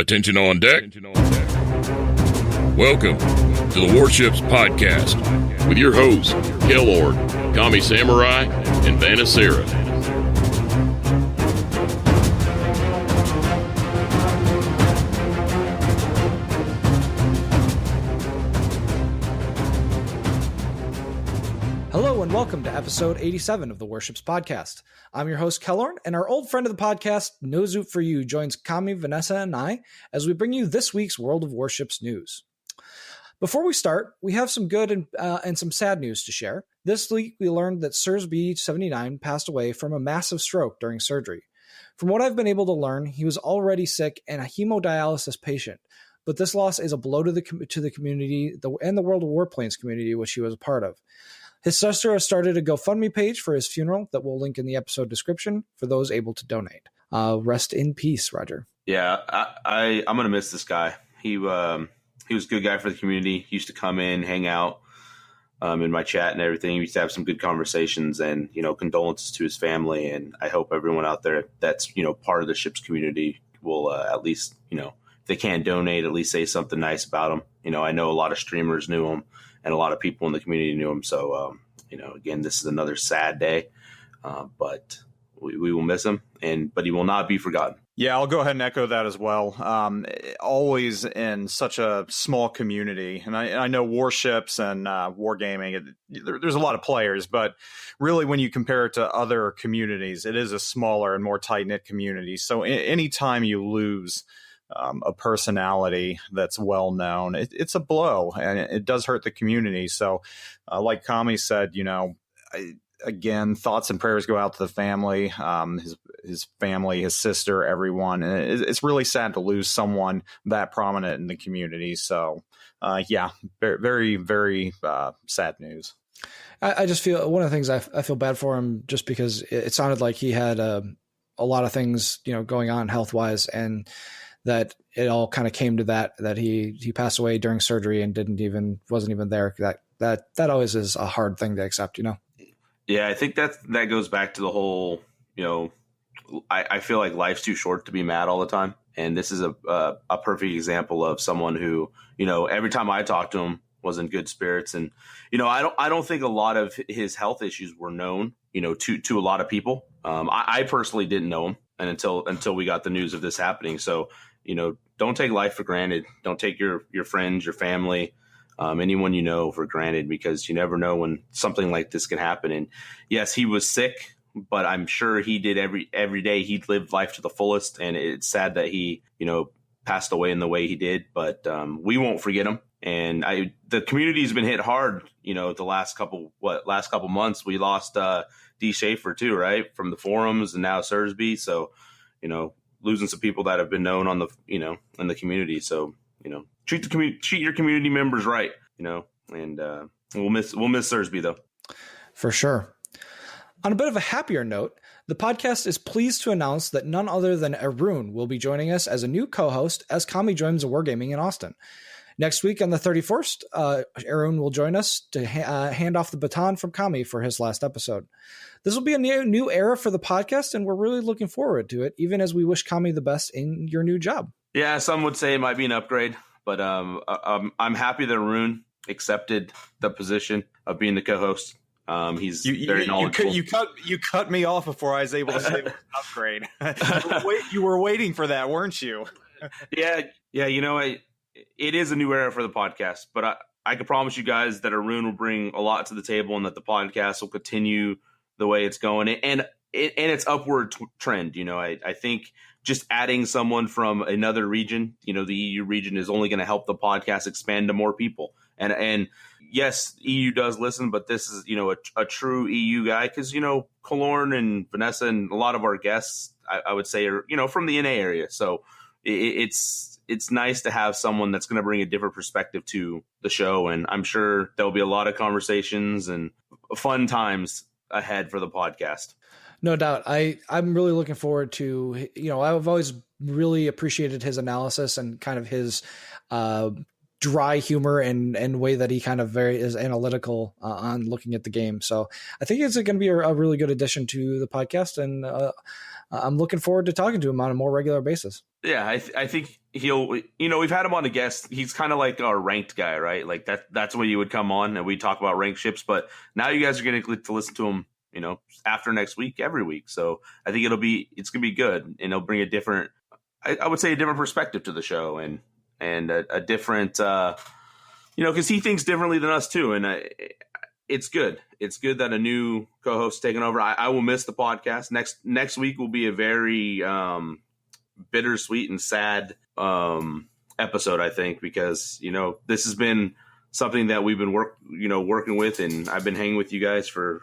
Attention on deck. Welcome to the Warships Podcast with your hosts, Kelord, Kami Samurai, and Vanacera. Hello and welcome to episode 87 of the Warships Podcast. I'm your host, Kelorn, and our old friend of the podcast, No Zoop for You, joins Kami, Vanessa, and I as we bring you this week's World of Warships news. Before we start, we have some good and some sad news to share. This week, we learned that Sirs B-79 passed away from a massive stroke during surgery. From what I've been able to learn, he was already sick and a hemodialysis patient, but this loss is a blow to the community and the World of Warplanes community, which he was a part of. His sister has started a GoFundMe page for his funeral that we'll link in the episode description for those able to donate. Rest in peace, Roger. Yeah, I'm going to miss this guy. He was a good guy for the community. He used to come in, hang out in my chat and everything. We used to have some good conversations and, condolences to his family. And I hope everyone out there that's, part of the ship's community will at least, if they can't donate, at least say something nice about him. I know a lot of streamers knew him. And a lot of people in the community knew him. So, again, this is another sad day, but we will miss him. But he will not be forgotten. Yeah, I'll go ahead and echo that as well. Always in such a small community. And I know Warships and Wargaming, there's a lot of players. But really, when you compare it to other communities, it is a smaller and more tight-knit community. So anytime you lose a personality that's well known, it's a blow, and it does hurt the community. So like Kami said, again, thoughts and prayers go out to the family, his family, his sister, everyone. And it's really sad to lose someone that prominent in the community. So yeah, very, very, very sad news. I just feel one of the things I feel bad for him just because it sounded like he had a lot of things, going on health wise, and that it all kind of came to that he passed away during surgery and wasn't even there. That always is a hard thing to accept, Yeah, I think that goes back to the whole, I feel like life's too short to be mad all the time. And this is a perfect example of someone who, every time I talked to him was in good spirits. And, I don't think a lot of his health issues were known, to a lot of people. I personally didn't know him until we got the news of this happening. So, don't take life for granted. Don't take your friends, your family, anyone for granted, because you never know when something like this can happen. And yes, he was sick, but I'm sure he did every day. He lived life to the fullest, and it's sad that he, passed away in the way he did. But we won't forget him. And the community's been hit hard, the last couple months. We lost D. Schaefer too, right, from the forums, and now Sirsby. So, losing some people that have been known on the, in the community. So, treat your community members right, and we'll miss Sirsby though. For sure. On a bit of a happier note, the podcast is pleased to announce that none other than Arun will be joining us as a new co-host as Kami joins Wargaming in Austin. Next week on the 31st, Arun will join us to hand off the baton from Kami for his last episode. This will be a new era for the podcast, and we're really looking forward to it, even as we wish Kami the best in your new job. Yeah, some would say it might be an upgrade, but I'm happy that Arun accepted the position of being the co-host. He's very knowledgeable. You cut me off before I was able to say it was an upgrade. You were waiting for that, weren't you? Yeah. It is a new era for the podcast, but I can promise you guys that Arun will bring a lot to the table, and that the podcast will continue the way it's going, and its upward trend. I think just adding someone from another region, the EU region, is only going to help the podcast expand to more people. And yes, EU does listen, but this is, a true EU guy, because, Kelorn and Vanessa and a lot of our guests, I would say, are, from the NA area. So it's nice to have someone that's going to bring a different perspective to the show. And I'm sure there'll be a lot of conversations and fun times ahead for the podcast. No doubt. I'm really looking forward to, I've always really appreciated his analysis and kind of his dry humor and way that he kind of is analytical on looking at the game. So I think it's going to be a really good addition to the podcast, and I'm looking forward to talking to him on a more regular basis. Yeah, I think we've had him on a guest. He's kind of like our ranked guy, right? Like that's when you would come on and we talk about ranked ships. But now you guys are getting to listen to him, after next week, every week. So I think it's going to be good, and it'll bring a different, I would say, a different perspective to the show, and a different, because he thinks differently than us too. And it's good. It's good that a new co-host is taking over. I will miss the podcast. Next week will be a very bittersweet and sad episode, I think, because this has been something that we've been working with, and I've been hanging with you guys for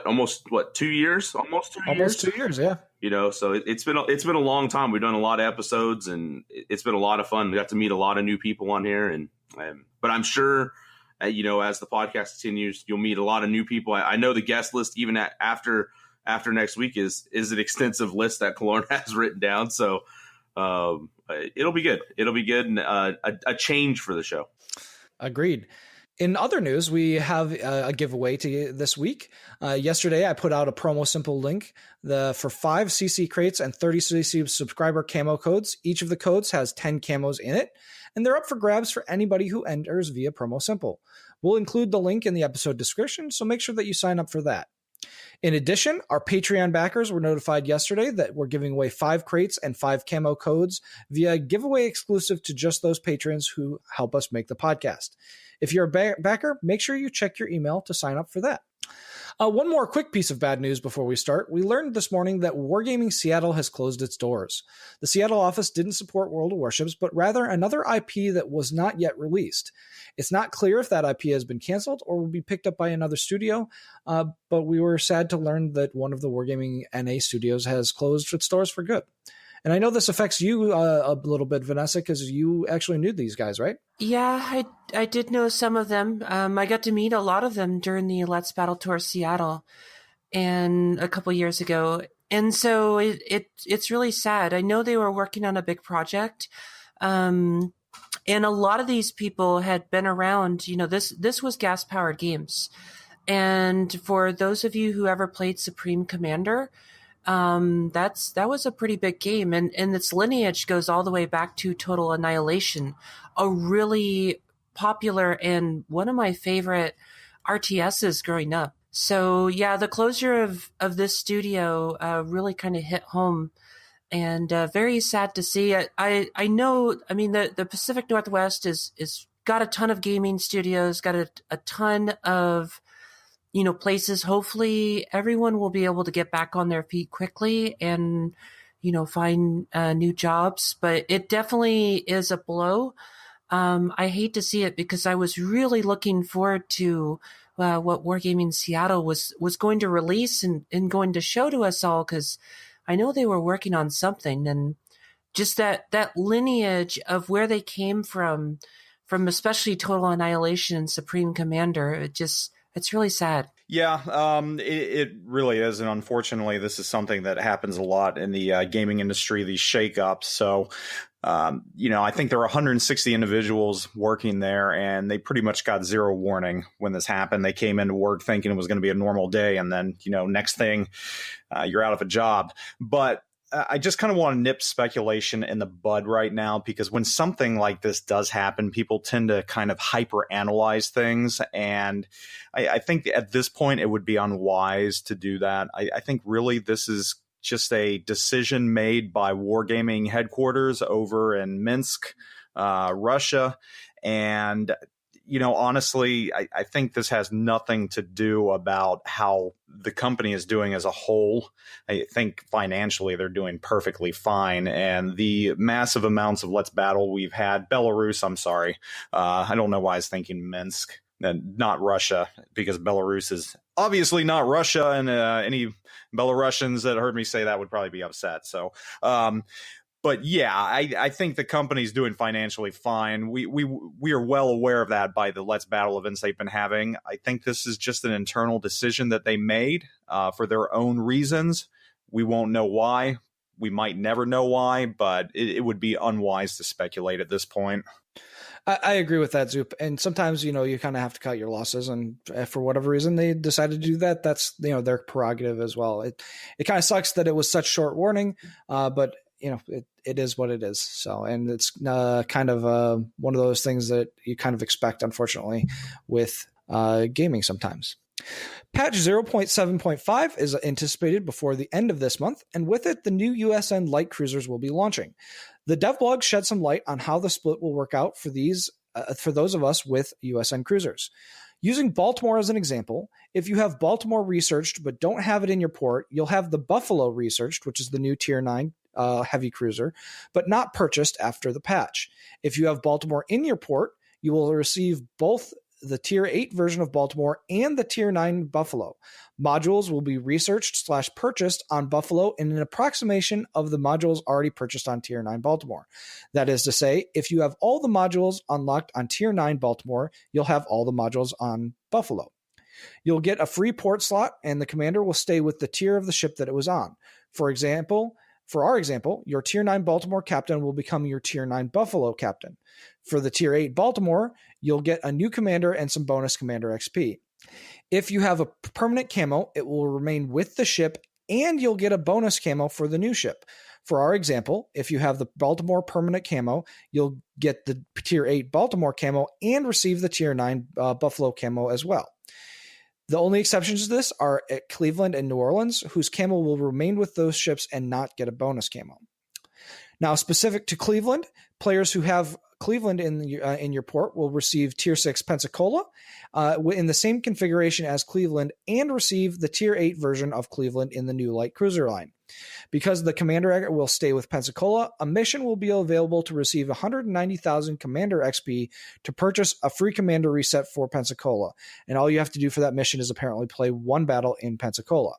almost 2 years, almost 2 years, yeah. So it's been a long time. We've done a lot of episodes, and it's been a lot of fun. We got to meet a lot of new people on here, but I'm sure as the podcast continues, you'll meet a lot of new people. I know the guest list, even after next week, is an extensive list that Killorn has written down. So it'll be good. It'll be good, and a change for the show. Agreed. In other news, we have a giveaway this week. Yesterday, I put out a promo simple link for 5 CC crates and 30 CC subscriber camo codes. Each of the codes has 10 camos in it, and they're up for grabs for anybody who enters via promo simple. We'll include the link in the episode description, so make sure that you sign up for that. In addition, our Patreon backers were notified yesterday that we're giving away 5 crates and 5 camo codes via giveaway exclusive to just those patrons who help us make the podcast. If you're a backer, make sure you check your email to sign up for that. One more quick piece of bad news before we start. We learned this morning that Wargaming Seattle has closed its doors. The Seattle office didn't support World of Warships, but rather another IP that was not yet released. It's not clear if that IP has been canceled or will be picked up by another studio, but we were sad to learn that one of the Wargaming NA studios has closed its doors for good. And I know this affects you a little bit, Vanessa, because you actually knew these guys, right? Yeah, I did know some of them. I got to meet a lot of them during the Let's Battle Tour Seattle and a couple years ago. And so it's really sad. I know they were working on a big project. And a lot of these people had been around, this was gas-powered games. And for those of you who ever played Supreme Commander, that was a pretty big game, and its lineage goes all the way back to Total Annihilation, a really popular and one of my favorite RTSs growing up. So yeah, the closure of this studio really kind of hit home, and very sad to see. I know, I mean, the Pacific Northwest is got a ton of gaming studios, got a ton of places. Hopefully everyone will be able to get back on their feet quickly and, find new jobs. But it definitely is a blow. I hate to see it because I was really looking forward to what Wargaming Seattle was going to release and going to show to us all, because I know they were working on something. And just that lineage of where they came from especially Total Annihilation and Supreme Commander, it's really sad. Yeah, it really is. And unfortunately, this is something that happens a lot in the gaming industry, these shakeups. So, I think there are 160 individuals working there, and they pretty much got zero warning when this happened. They came into work thinking it was going to be a normal day. And then, next thing, you're out of a job. But I just kind of want to nip speculation in the bud right now, because when something like this does happen, people tend to kind of hyper-analyze things. And I think at this point, it would be unwise to do that. I think really this is just a decision made by Wargaming headquarters over in Minsk, Russia. And honestly, I think this has nothing to do about how the company is doing as a whole. I think financially they're doing perfectly fine. And the massive amounts of Let's Battle we've had, Belarus, I'm sorry. I don't know why I was thinking Minsk and not Russia, because Belarus is obviously not Russia. And any Belarusians that heard me say that would probably be upset. So, but yeah, I think the company's doing financially fine. We are well aware of that by the Let's Battle events they've been having. I think this is just an internal decision that they made for their own reasons. We won't know why. We might never know why, but it would be unwise to speculate at this point. I agree with that, Zoop. And sometimes, you kind of have to cut your losses. And for whatever reason they decided to do that, that's, their prerogative as well. It kind of sucks that it was such short warning, but it is what it is. So, and it's kind of one of those things that you kind of expect, unfortunately, with gaming sometimes. Patch 0.7.5 is anticipated before the end of this month, and with it, the new USN light cruisers will be launching. The devblog shed some light on how the split will work out for those of us with USN cruisers. Using Baltimore as an example, if you have Baltimore researched but don't have it in your port, you'll have the Buffalo researched, which is the new Tier 9 heavy cruiser, but not purchased after the patch. If you have Baltimore in your port, you will receive both the Tier 8 version of Baltimore and the Tier 9 Buffalo. Modules will be researched/purchased on Buffalo in an approximation of the modules already purchased on Tier 9 Baltimore. That is to say, if you have all the modules unlocked on Tier 9 Baltimore, you'll have all the modules on Buffalo. You'll get a free port slot, and the commander will stay with the tier of the ship that it was on. For our example, your Tier 9 Baltimore captain will become your Tier 9 Buffalo captain. For the Tier 8 Baltimore, you'll get a new commander and some bonus commander XP. If you have a permanent camo, it will remain with the ship, and you'll get a bonus camo for the new ship. For our example, if you have the Baltimore permanent camo, you'll get the Tier 8 Baltimore camo and receive the Tier 9 Buffalo camo as well. The only exceptions to this are at Cleveland and New Orleans, whose camo will remain with those ships and not get a bonus camo. Now, specific to Cleveland, players who have Cleveland in your port will receive Tier 6 Pensacola in the same configuration as Cleveland and receive the Tier 8 version of Cleveland in the new light cruiser line. Because the commander will stay with Pensacola, a mission will be available to receive 190,000 commander XP to purchase a free commander reset for Pensacola. And all you have to do for that mission is apparently play one battle in Pensacola.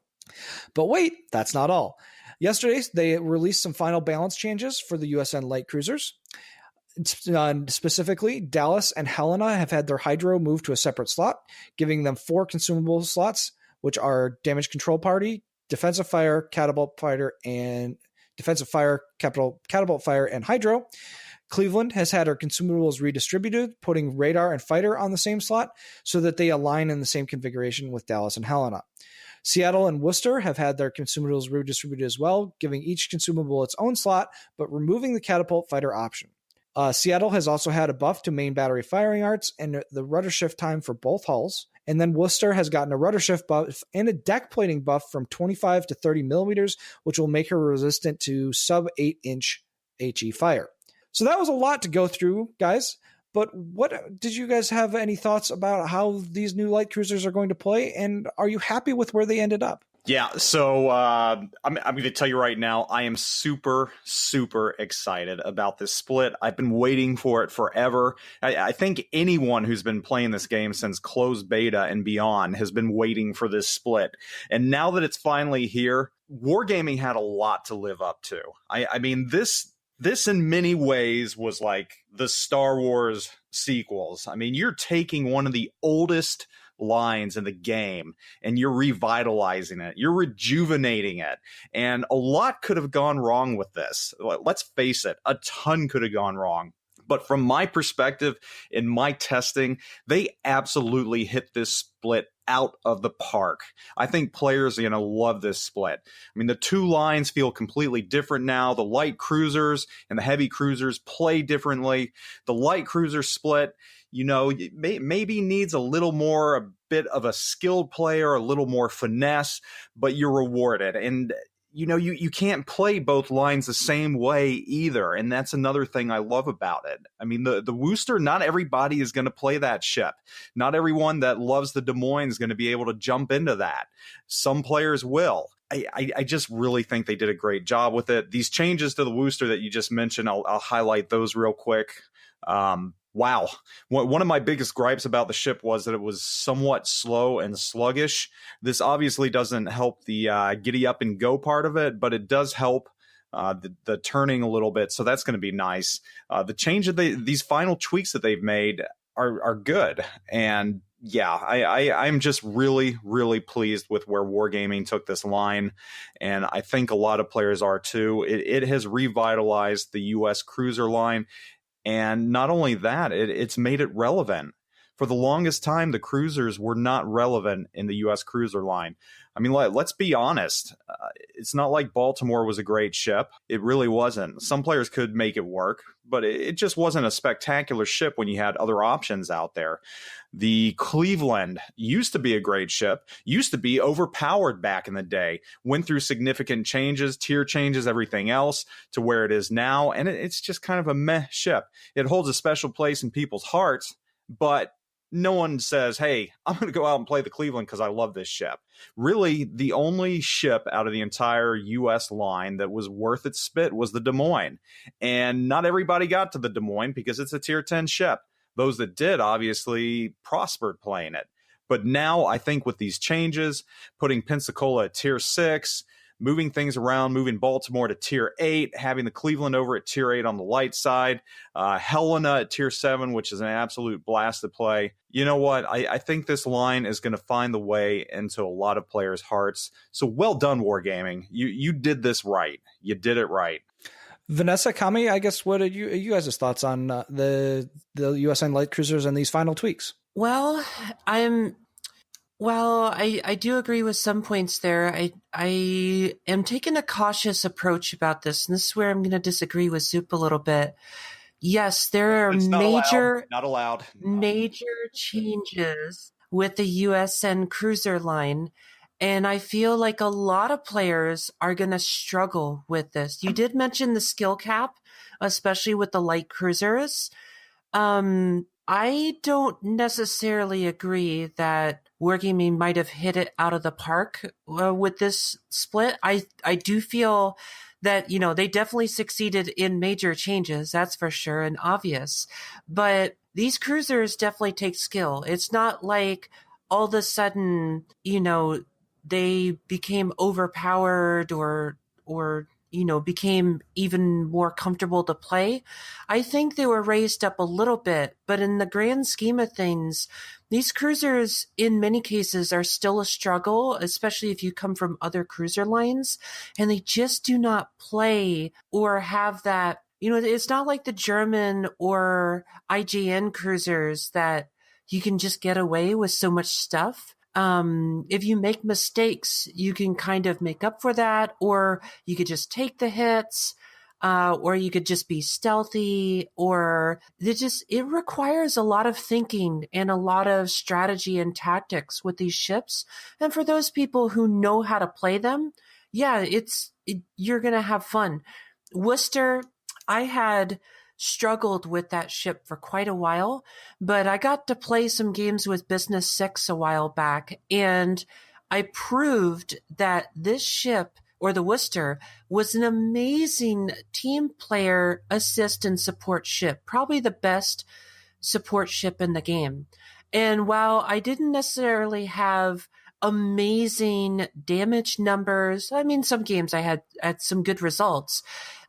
But wait, that's not all. Yesterday, they released some final balance changes for the USN light cruisers. Specifically, Dallas and Helena have had their Hydro moved to a separate slot, giving them 4 consumable slots, which are Damage Control Party, Defensive Fire, Catapult Fighter, and Catapult Fire, and Hydro. Cleveland has had her consumables redistributed, putting Radar and Fighter on the same slot so that they align in the same configuration with Dallas and Helena. Seattle and Worcester have had their consumables redistributed as well, giving each consumable its own slot, but removing the Catapult Fighter option. Seattle has also had a buff to main battery firing arts and the rudder shift time for both hulls. And then Worcester has gotten a rudder shift buff and a deck plating buff from 25 to 30 millimeters, which will make her resistant to sub 8-inch HE fire. So that was a lot to go through, guys. But what did you guys have any thoughts about how these new light cruisers are going to play? And are you happy with where they ended up? Yeah, so I'm going to tell you right now, I am super, super excited about this split. I've been waiting for it forever. I think anyone who's been playing this game since closed beta and beyond has been waiting for this split. And now that it's finally here, Wargaming had a lot to live up to. I mean, this in many ways was like the Star Wars sequels. I mean, you're taking one of the oldest lines in the game and you're revitalizing it, you're rejuvenating it, and a lot could have gone wrong with this. Let's face it, a ton could have gone wrong. But from my perspective, in my testing, they absolutely hit this split out of the park. I think players are going to love this split. I mean, the two lines feel completely different now. The light cruisers and the heavy cruisers play differently. The light cruiser split, you know, maybe needs a bit of a skilled player, a little more finesse, but you're rewarded. And you know, you can't play both lines the same way either. And that's another thing I love about it. I mean, the Worcester, not everybody is going to play that ship. Not everyone that loves the Des Moines is going to be able to jump into that. Some players will. I just really think they did a great job with it. These changes to the Worcester that you just mentioned, I'll highlight those real quick. Wow. One of my biggest gripes about the ship was that it was somewhat slow and sluggish. This obviously doesn't help the giddy up and go part of it, but it does help the turning a little bit. So that's going to be nice. The change of these final tweaks that they've made are good. And yeah, I'm just really, really pleased with where Wargaming took this line. And I think a lot of players are too. It has revitalized the U.S. cruiser line. And not only that, it's made it relevant. For the longest time, the cruisers were not relevant in the U.S. cruiser line. I mean, let's be honest. It's not like Baltimore was a great ship. It really wasn't. Some players could make it work, but it just wasn't a spectacular ship when you had other options out there. The Cleveland used to be a great ship, used to be overpowered back in the day, went through significant changes, tier changes, everything else to where it is now. And it's just kind of a meh ship. It holds a special place in people's hearts, but no one says, hey, I'm going to go out and play the Cleveland because I love this ship. Really, the only ship out of the entire U.S. line that was worth its spit was the Des Moines. And not everybody got to the Des Moines because it's a tier 10 ship. Those that did obviously prospered playing it. But now I think with these changes, putting Pensacola at tier 6, moving things around, moving Baltimore to tier 8, having the Cleveland over at tier 8 on the light side, Helena at tier 7, which is an absolute blast to play. You know what? I think this line is going to find the way into a lot of players' hearts. So well done, Wargaming. You did this right. You did it right. Vanessa, Kami, I guess what are you guys' thoughts on the USN light cruisers and these final tweaks? Well, I do agree with some points there. I am taking a cautious approach about this, and this is where I'm going to disagree with Zoop a little bit. Yes, there are major changes with the USN cruiser line, and I feel like a lot of players are going to struggle with this. You did mention the skill cap, especially with the light cruisers. I don't necessarily agree that Wargaming might have hit it out of the park with this split. I do feel that, they definitely succeeded in major changes, that's for sure and obvious. But these cruisers definitely take skill. It's not like all of a sudden, they became overpowered or became even more comfortable to play. I think they were raised up a little bit, but in the grand scheme of things, these cruisers in many cases are still a struggle, especially if you come from other cruiser lines, and they just do not play or have that, it's not like the German or IJN cruisers that you can just get away with so much stuff. If you make mistakes, you can kind of make up for that, or you could just take the hits, or you could just be stealthy, or it requires a lot of thinking and a lot of strategy and tactics with these ships. And for those people who know how to play them, you're going to have fun. Worcester, I had struggled with that ship for quite a while, but I got to play some games with Business 6 a while back, and I proved that this ship, or the Worcester, was an amazing team player, assist, and support ship, probably the best support ship in the game. And while I didn't necessarily have amazing damage numbers, I mean, some games I had some good results,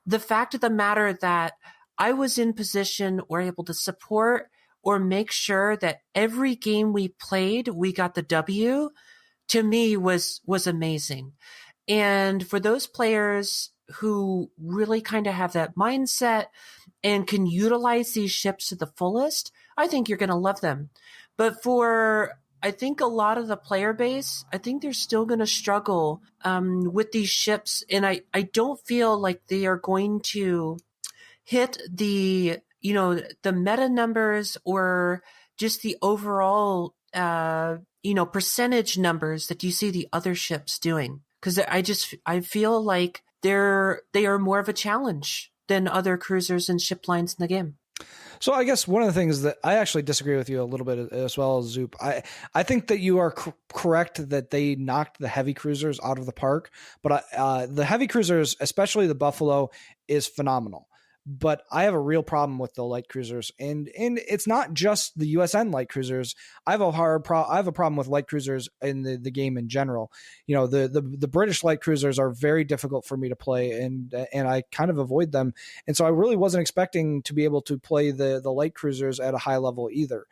the fact of the matter that I was in position or able to support or make sure that every game we played, we got the W, to me was amazing. And for those players who really kind of have that mindset and can utilize these ships to the fullest, I think you're going to love them. But for, I think a lot of the player base, I think they're still going to struggle with these ships. And I don't feel like they are going to hit the meta numbers or just the overall, percentage numbers that you see the other ships doing. Because I feel like they are more of a challenge than other cruisers and ship lines in the game. So I guess one of the things that I actually disagree with you a little bit as well as Zoop. I think that you are correct that they knocked the heavy cruisers out of the park, but the heavy cruisers, especially the Buffalo, is phenomenal. But I have a real problem with the light cruisers, and it's not just the USN light cruisers. I have a problem with light cruisers in the game in general. The British light cruisers are very difficult for me to play, and I kind of avoid them. And so I really wasn't expecting to be able to play the light cruisers at a high level either.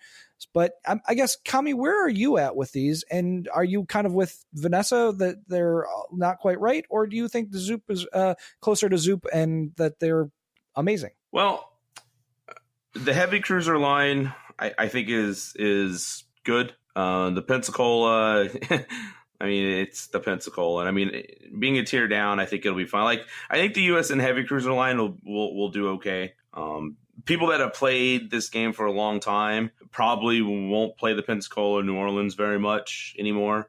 But I guess, Kami, where are you at with these? And are you kind of with Vanessa that they're not quite right, or do you think the Zoop is closer to Zoop and that they're amazing? Well, the heavy cruiser line, I think is good. The Pensacola, I mean, it's the Pensacola, and I mean, being a tier down, I think it'll be fine. Like, I think the U.S. and heavy cruiser line will do okay. People that have played this game for a long time probably won't play the Pensacola or New Orleans very much anymore.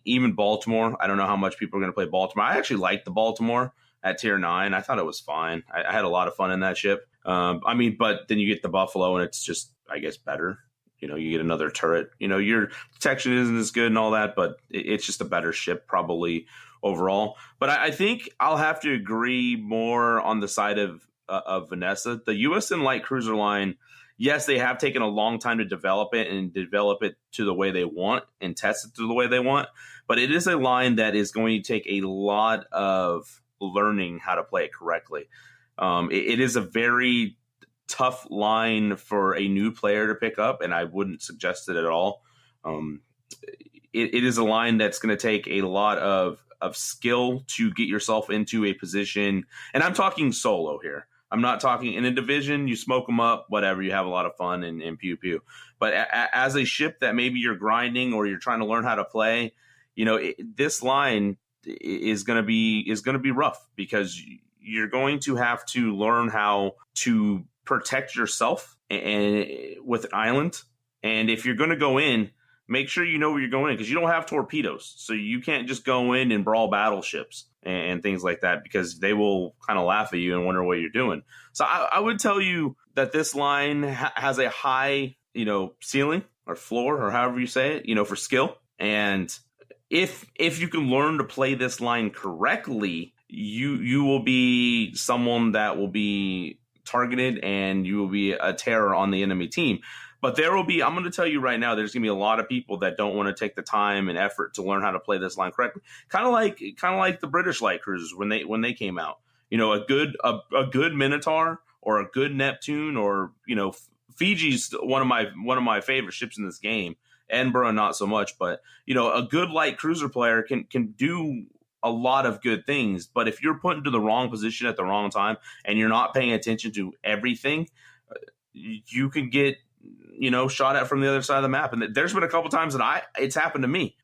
Even Baltimore, I don't know how much people are going to play Baltimore. I actually liked the Baltimore at tier 9. I thought it was fine. I had a lot of fun in that ship. I mean, but then you get the Buffalo, and it's just, I guess, better. You know, you get another turret. You know, your protection isn't as good and all that, but it's just a better ship probably overall. But I think I'll have to agree more on the side of Vanessa. The U.S. and light cruiser line, yes, they have taken a long time to develop it and develop it to the way they want and test it to the way they want. But it is a line that is going to take a lot of learning how to play it correctly. It is a very tough line for a new player to pick up, and I wouldn't suggest it at all. It is a line that's going to take a lot of skill to get yourself into a position. And I'm talking solo here. I'm not talking in a division. You smoke them up, whatever. You have a lot of fun and pew pew. But as a ship that maybe you're grinding or you're trying to learn how to play, you know, this line is going to be rough, because you're going to have to learn how to protect yourself and with an island. And if you're going to go in, make sure you know where you're going in, because you don't have torpedoes. So you can't just go in and brawl battleships and things like that, because they will kind of laugh at you and wonder what you're doing. So I would tell you that this line has a high, you know, ceiling or floor, or however you say it, you know, for skill. And if you can learn to play this line correctly, you will be someone that will be targeted, and you will be a terror on the enemy team. But I'm going to tell you right now, there's going to be a lot of people that don't want to take the time and effort to learn how to play this line correctly. Kind of like the British light cruisers when they came out. You know, a good Minotaur or a good Neptune, or, you know, Fiji's one of my favorite ships in this game. Edinburgh, not so much, but, you know, a good light cruiser player can do a lot of good things. But if you're put into the wrong position at the wrong time and you're not paying attention to everything, you can get, you know, shot at from the other side of the map. And there's been a couple times that it's happened to me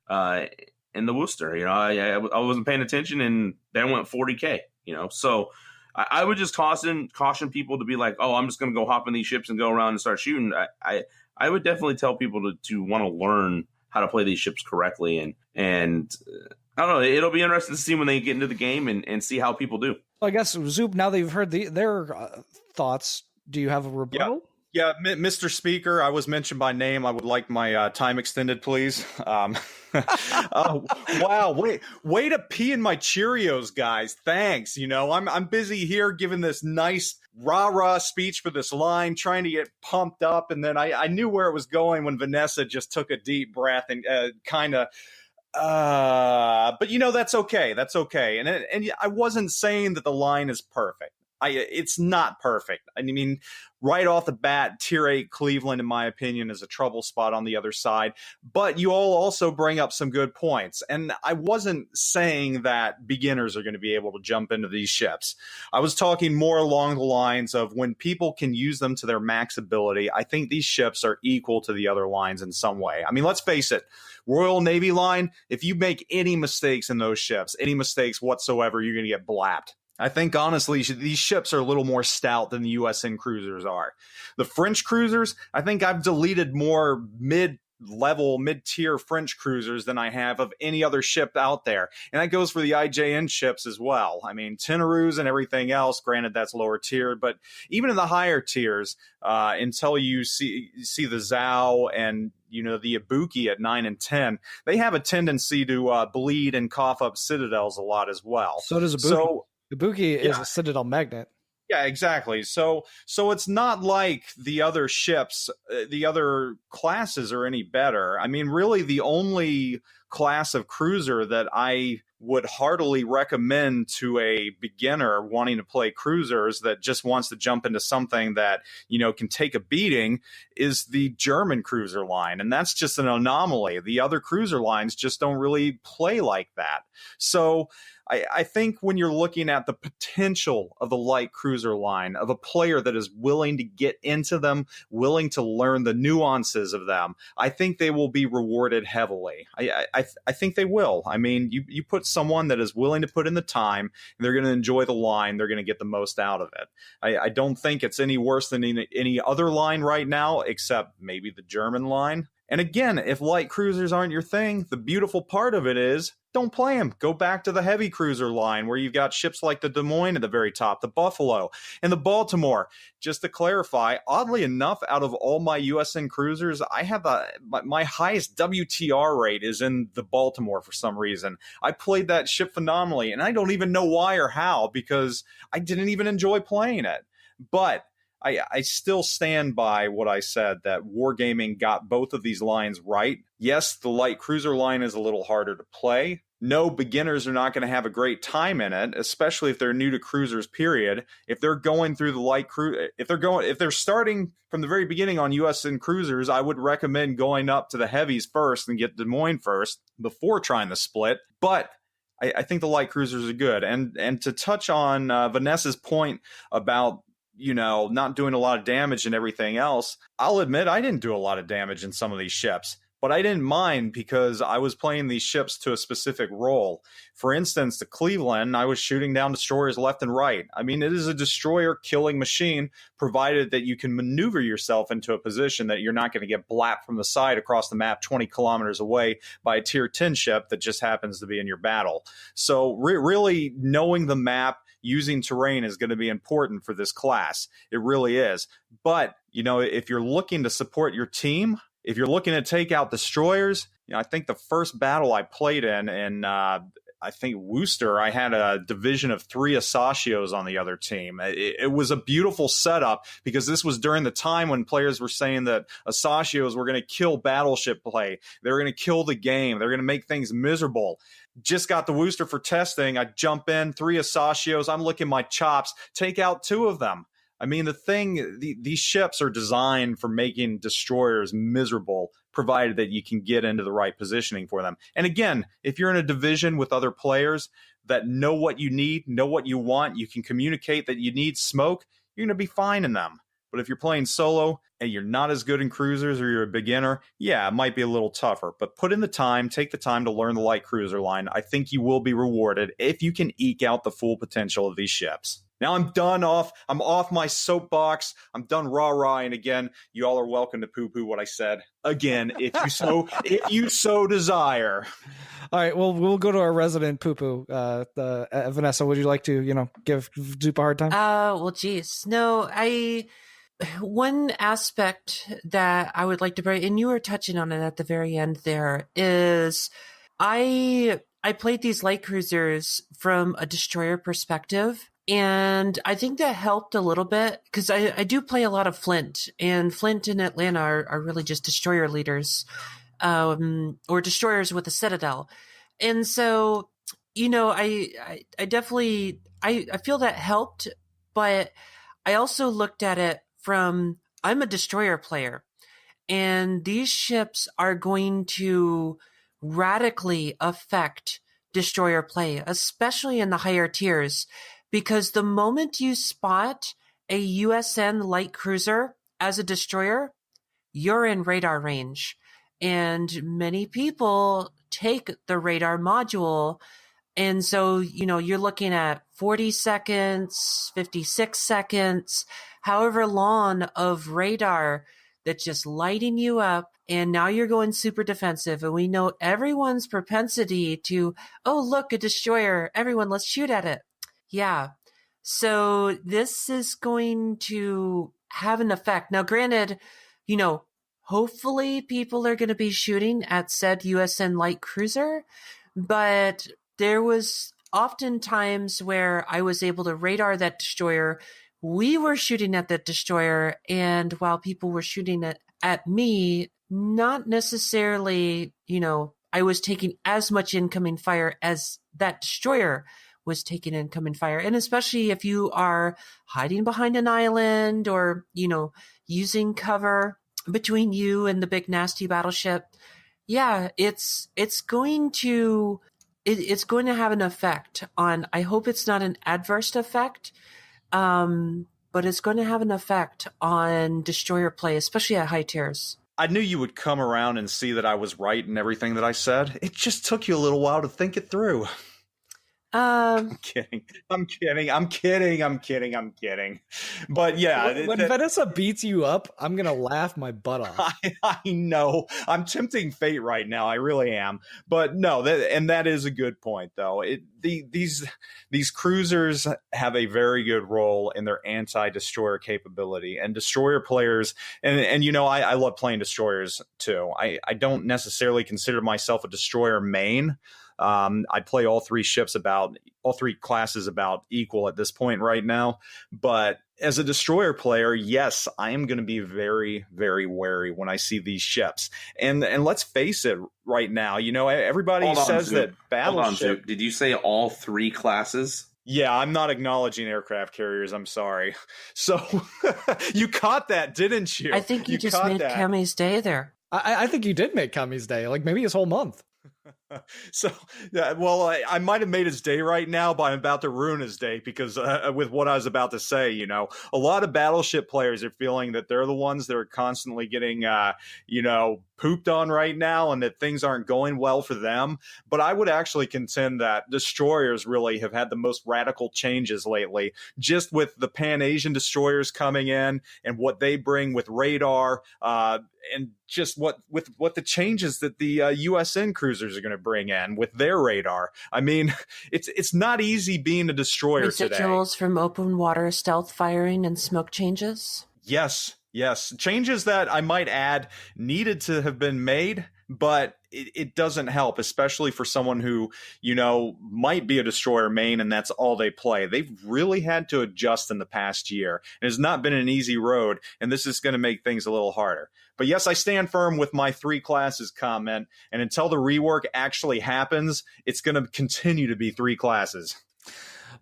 in the Worcester. You know, I wasn't paying attention, and they went 40K, you know. So I would just caution people to be like, oh, I'm just going to go hop in these ships and go around and start shooting. I would definitely tell people to want to learn how to play these ships correctly. And I don't know, it'll be interesting to see when they get into the game and see how people do. Well, I guess, Zoop, now that you've heard their thoughts, do you have a rebuttal? Yeah, Mr. Speaker, I was mentioned by name. I would like my time extended, please. Wow, way to pee in my Cheerios, guys. Thanks. You know, I'm busy here giving this nice rah-rah speech for this line, trying to get pumped up, and then I knew where it was going when Vanessa just took a deep breath and kind of. But you know, that's okay. That's okay. And I wasn't saying that the line is perfect. It's not perfect. I mean, right off the bat, Tier 8 Cleveland, in my opinion, is a trouble spot on the other side. But you all also bring up some good points. And I wasn't saying that beginners are going to be able to jump into these ships. I was talking more along the lines of when people can use them to their max ability, I think these ships are equal to the other lines in some way. I mean, let's face it. Royal Navy line, if you make any mistakes in those ships, any mistakes whatsoever, you're going to get blapped. I think, honestly, these ships are a little more stout than the USN cruisers are. The French cruisers, I think I've deleted more mid-level, mid-tier French cruisers than I have of any other ship out there. And that goes for the IJN ships as well. I mean, Teneroos and everything else, granted that's lower tier, but even in the higher tiers, until you see the Zhao and, you know, the Ibuki at 9 and 10, they have a tendency to bleed and cough up citadels a lot as well. So does Ibuki. Ibuki is a Citadel magnet. Yeah, exactly. So it's not like the other ships, the other classes are any better. I mean, really the only class of cruiser that I would heartily recommend to a beginner wanting to play cruisers that just wants to jump into something that, can take a beating is the German cruiser line. And that's just an anomaly. The other cruiser lines just don't really play like that. So I think when you're looking at the potential of the light cruiser line, of a player that is willing to get into them, willing to learn the nuances of them, I think they will be rewarded heavily. I think they will. I mean, you put someone that is willing to put in the time, and they're going to enjoy the line, they're going to get the most out of it. I don't think it's any worse than any other line right now, except maybe the German line. And again, if light cruisers aren't your thing, the beautiful part of it is don't play them. Go back to the heavy cruiser line where you've got ships like the Des Moines at the very top, the Buffalo, and the Baltimore. Just to clarify, oddly enough, out of all my USN cruisers, I have my highest WTR rate is in the Baltimore for some reason. I played that ship phenomenally, and I don't even know why or how, because I didn't even enjoy playing it. But I still stand by what I said, that Wargaming got both of these lines right. Yes, the light cruiser line is a little harder to play. No, beginners are not going to have a great time in it, especially if they're new to cruisers, period. If they're going through the light if they're starting from the very beginning on USN cruisers, I would recommend going up to the heavies first and get Des Moines first before trying the split. But I think the light cruisers are good. And to touch on Vanessa's point about not doing a lot of damage and everything else, I'll admit I didn't do a lot of damage in some of these ships, but I didn't mind because I was playing these ships to a specific role. For instance, the Cleveland, I was shooting down destroyers left and right. I mean, it is a destroyer killing machine, provided that you can maneuver yourself into a position that you're not going to get blapped from the side across the map 20 kilometers away by a tier 10 ship that just happens to be in your battle. So really knowing the map, using terrain is going to be important for this class. It really is. But, if you're looking to support your team, if you're looking to take out destroyers, I think the first battle I played in I think Worcester, I had a division of 3 Asachios on the other team. It was a beautiful setup because this was during the time when players were saying that Asachios were going to kill battleship play. They were going to kill the game. They're going to make things miserable. Just got the Worcester for testing. I jump in, 3 Asachios. I'm licking my chops. Take out 2 of them. I mean, these ships are designed for making destroyers miserable, provided that you can get into the right positioning for them. And again, if you're in a division with other players that know what you need, know what you want, you can communicate that you need smoke, you're going to be fine in them. But if you're playing solo and you're not as good in cruisers or you're a beginner, yeah, it might be a little tougher. But put in the time, take the time to learn the light cruiser line. I think you will be rewarded if you can eke out the full potential of these ships. Now I'm off my soapbox. I'm done rah-rahing again. You all are welcome to poo-poo what I said again, if you so desire. All right, well, we'll go to our resident poo-poo. Vanessa, would you like to, give Zoop a hard time? Well, geez. No, one aspect that I would like to bring, and you were touching on it at the very end there, is I played these light cruisers from a destroyer perspective. And I think that helped a little bit because I do play a lot of Flint, and Flint and Atlanta are really just destroyer leaders, or destroyers with a citadel. And so, I definitely, I feel that helped, but I also looked at it from, I'm a destroyer player, and these ships are going to radically affect destroyer play, especially in the higher tiers. Because the moment you spot a USN light cruiser as a destroyer, you're in radar range. And many people take the radar module. And so, you're looking at 40 seconds, 56 seconds, however long of radar that's just lighting you up. And now you're going super defensive. And we know everyone's propensity to, oh, look, a destroyer. Everyone, let's shoot at it. Yeah. So this is going to have an effect. Now, granted, hopefully people are going to be shooting at said USN light cruiser, but there was often times where I was able to radar that destroyer. We were shooting at that destroyer, and while people were shooting at me, not necessarily, I was taking as much incoming fire as that destroyer was taking incoming fire. And especially if you are hiding behind an island or, using cover between you and the big nasty battleship, yeah, it's going to have an effect on, I hope it's not an adverse effect, but it's going to have an effect on destroyer play, especially at high tiers. I knew you would come around and see that I was right in everything that I said. It just took you a little while to think it through. I'm kidding. But yeah. When Vanessa beats you up, I'm going to laugh my butt off. I know. I'm tempting fate right now. I really am. But no, that is a good point, though. These cruisers have a very good role in their anti-destroyer capability. And destroyer players, and I love playing destroyers, too. I don't necessarily consider myself a destroyer main. I play all three classes about equal at this point right now. But as a destroyer player, yes, I am going to be very, very wary when I see these ships. And let's face it right now, everybody says that battleship. Hold on, did you say all three classes? Yeah, I'm not acknowledging aircraft carriers. I'm sorry. So you caught that, didn't you? I think you just made Kami's day there. I think you did make Kami's day, like maybe his whole month. So, yeah, well, I might have made his day right now, but I'm about to ruin his day because with what I was about to say, a lot of battleship players are feeling that they're the ones that are constantly getting, pooped on right now and that things aren't going well for them. But I would actually contend that destroyers really have had the most radical changes lately, just with the Pan-Asian destroyers coming in and what they bring with radar, and just what the changes that the USN cruisers are going to bring in with their radar. I mean, it's not easy being a destroyer today. Residuals from open water stealth firing and smoke changes? Yes. Changes that I might add needed to have been made, but it doesn't help, especially for someone who, might be a destroyer main and that's all they play. They've really had to adjust in the past year. It has not been an easy road, and this is going to make things a little harder. But yes, I stand firm with my three classes comment, and until the rework actually happens, it's going to continue to be three classes.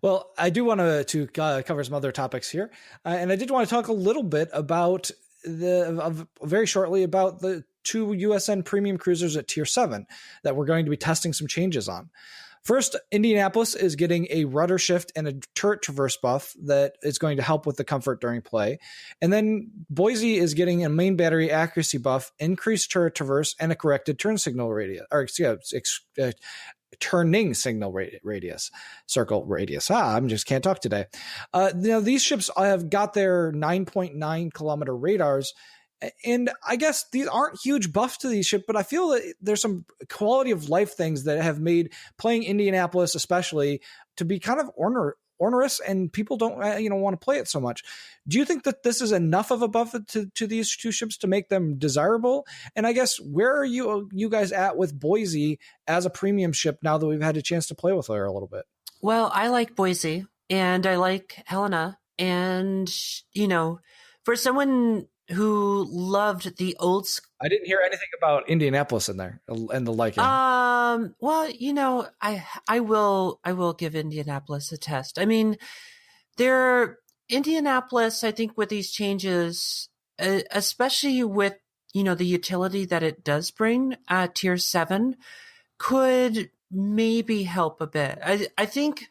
Well, I do want to cover some other topics here, and I did want to talk a little bit about very shortly about the two USN premium cruisers at Tier 7 that we're going to be testing some changes on. First, Indianapolis is getting a rudder shift and a turret traverse buff that is going to help with the comfort during play. And then Boise is getting a main battery accuracy buff, increased turret traverse, and a corrected turn signal radius, turning signal radius, circle radius. I just can't talk today. These ships have got their 9.9 kilometer radars, and I guess these aren't huge buffs to these ships, but I feel that there's some quality of life things that have made playing Indianapolis, especially, to be kind of onerous, and people don't want to play it so much. Do you think that this is enough of a buff to these two ships to make them desirable? And I guess where are you guys at with Boise as a premium ship now that we've had a chance to play with her a little bit? Well, I like Boise and I like Helena, and for someone who loved the old school. I didn't hear anything about Indianapolis in there and the liking. Well, I will give Indianapolis a test. I mean, Indianapolis, I think with these changes, especially with, the utility that it does bring at Tier 7, could maybe help a bit. I think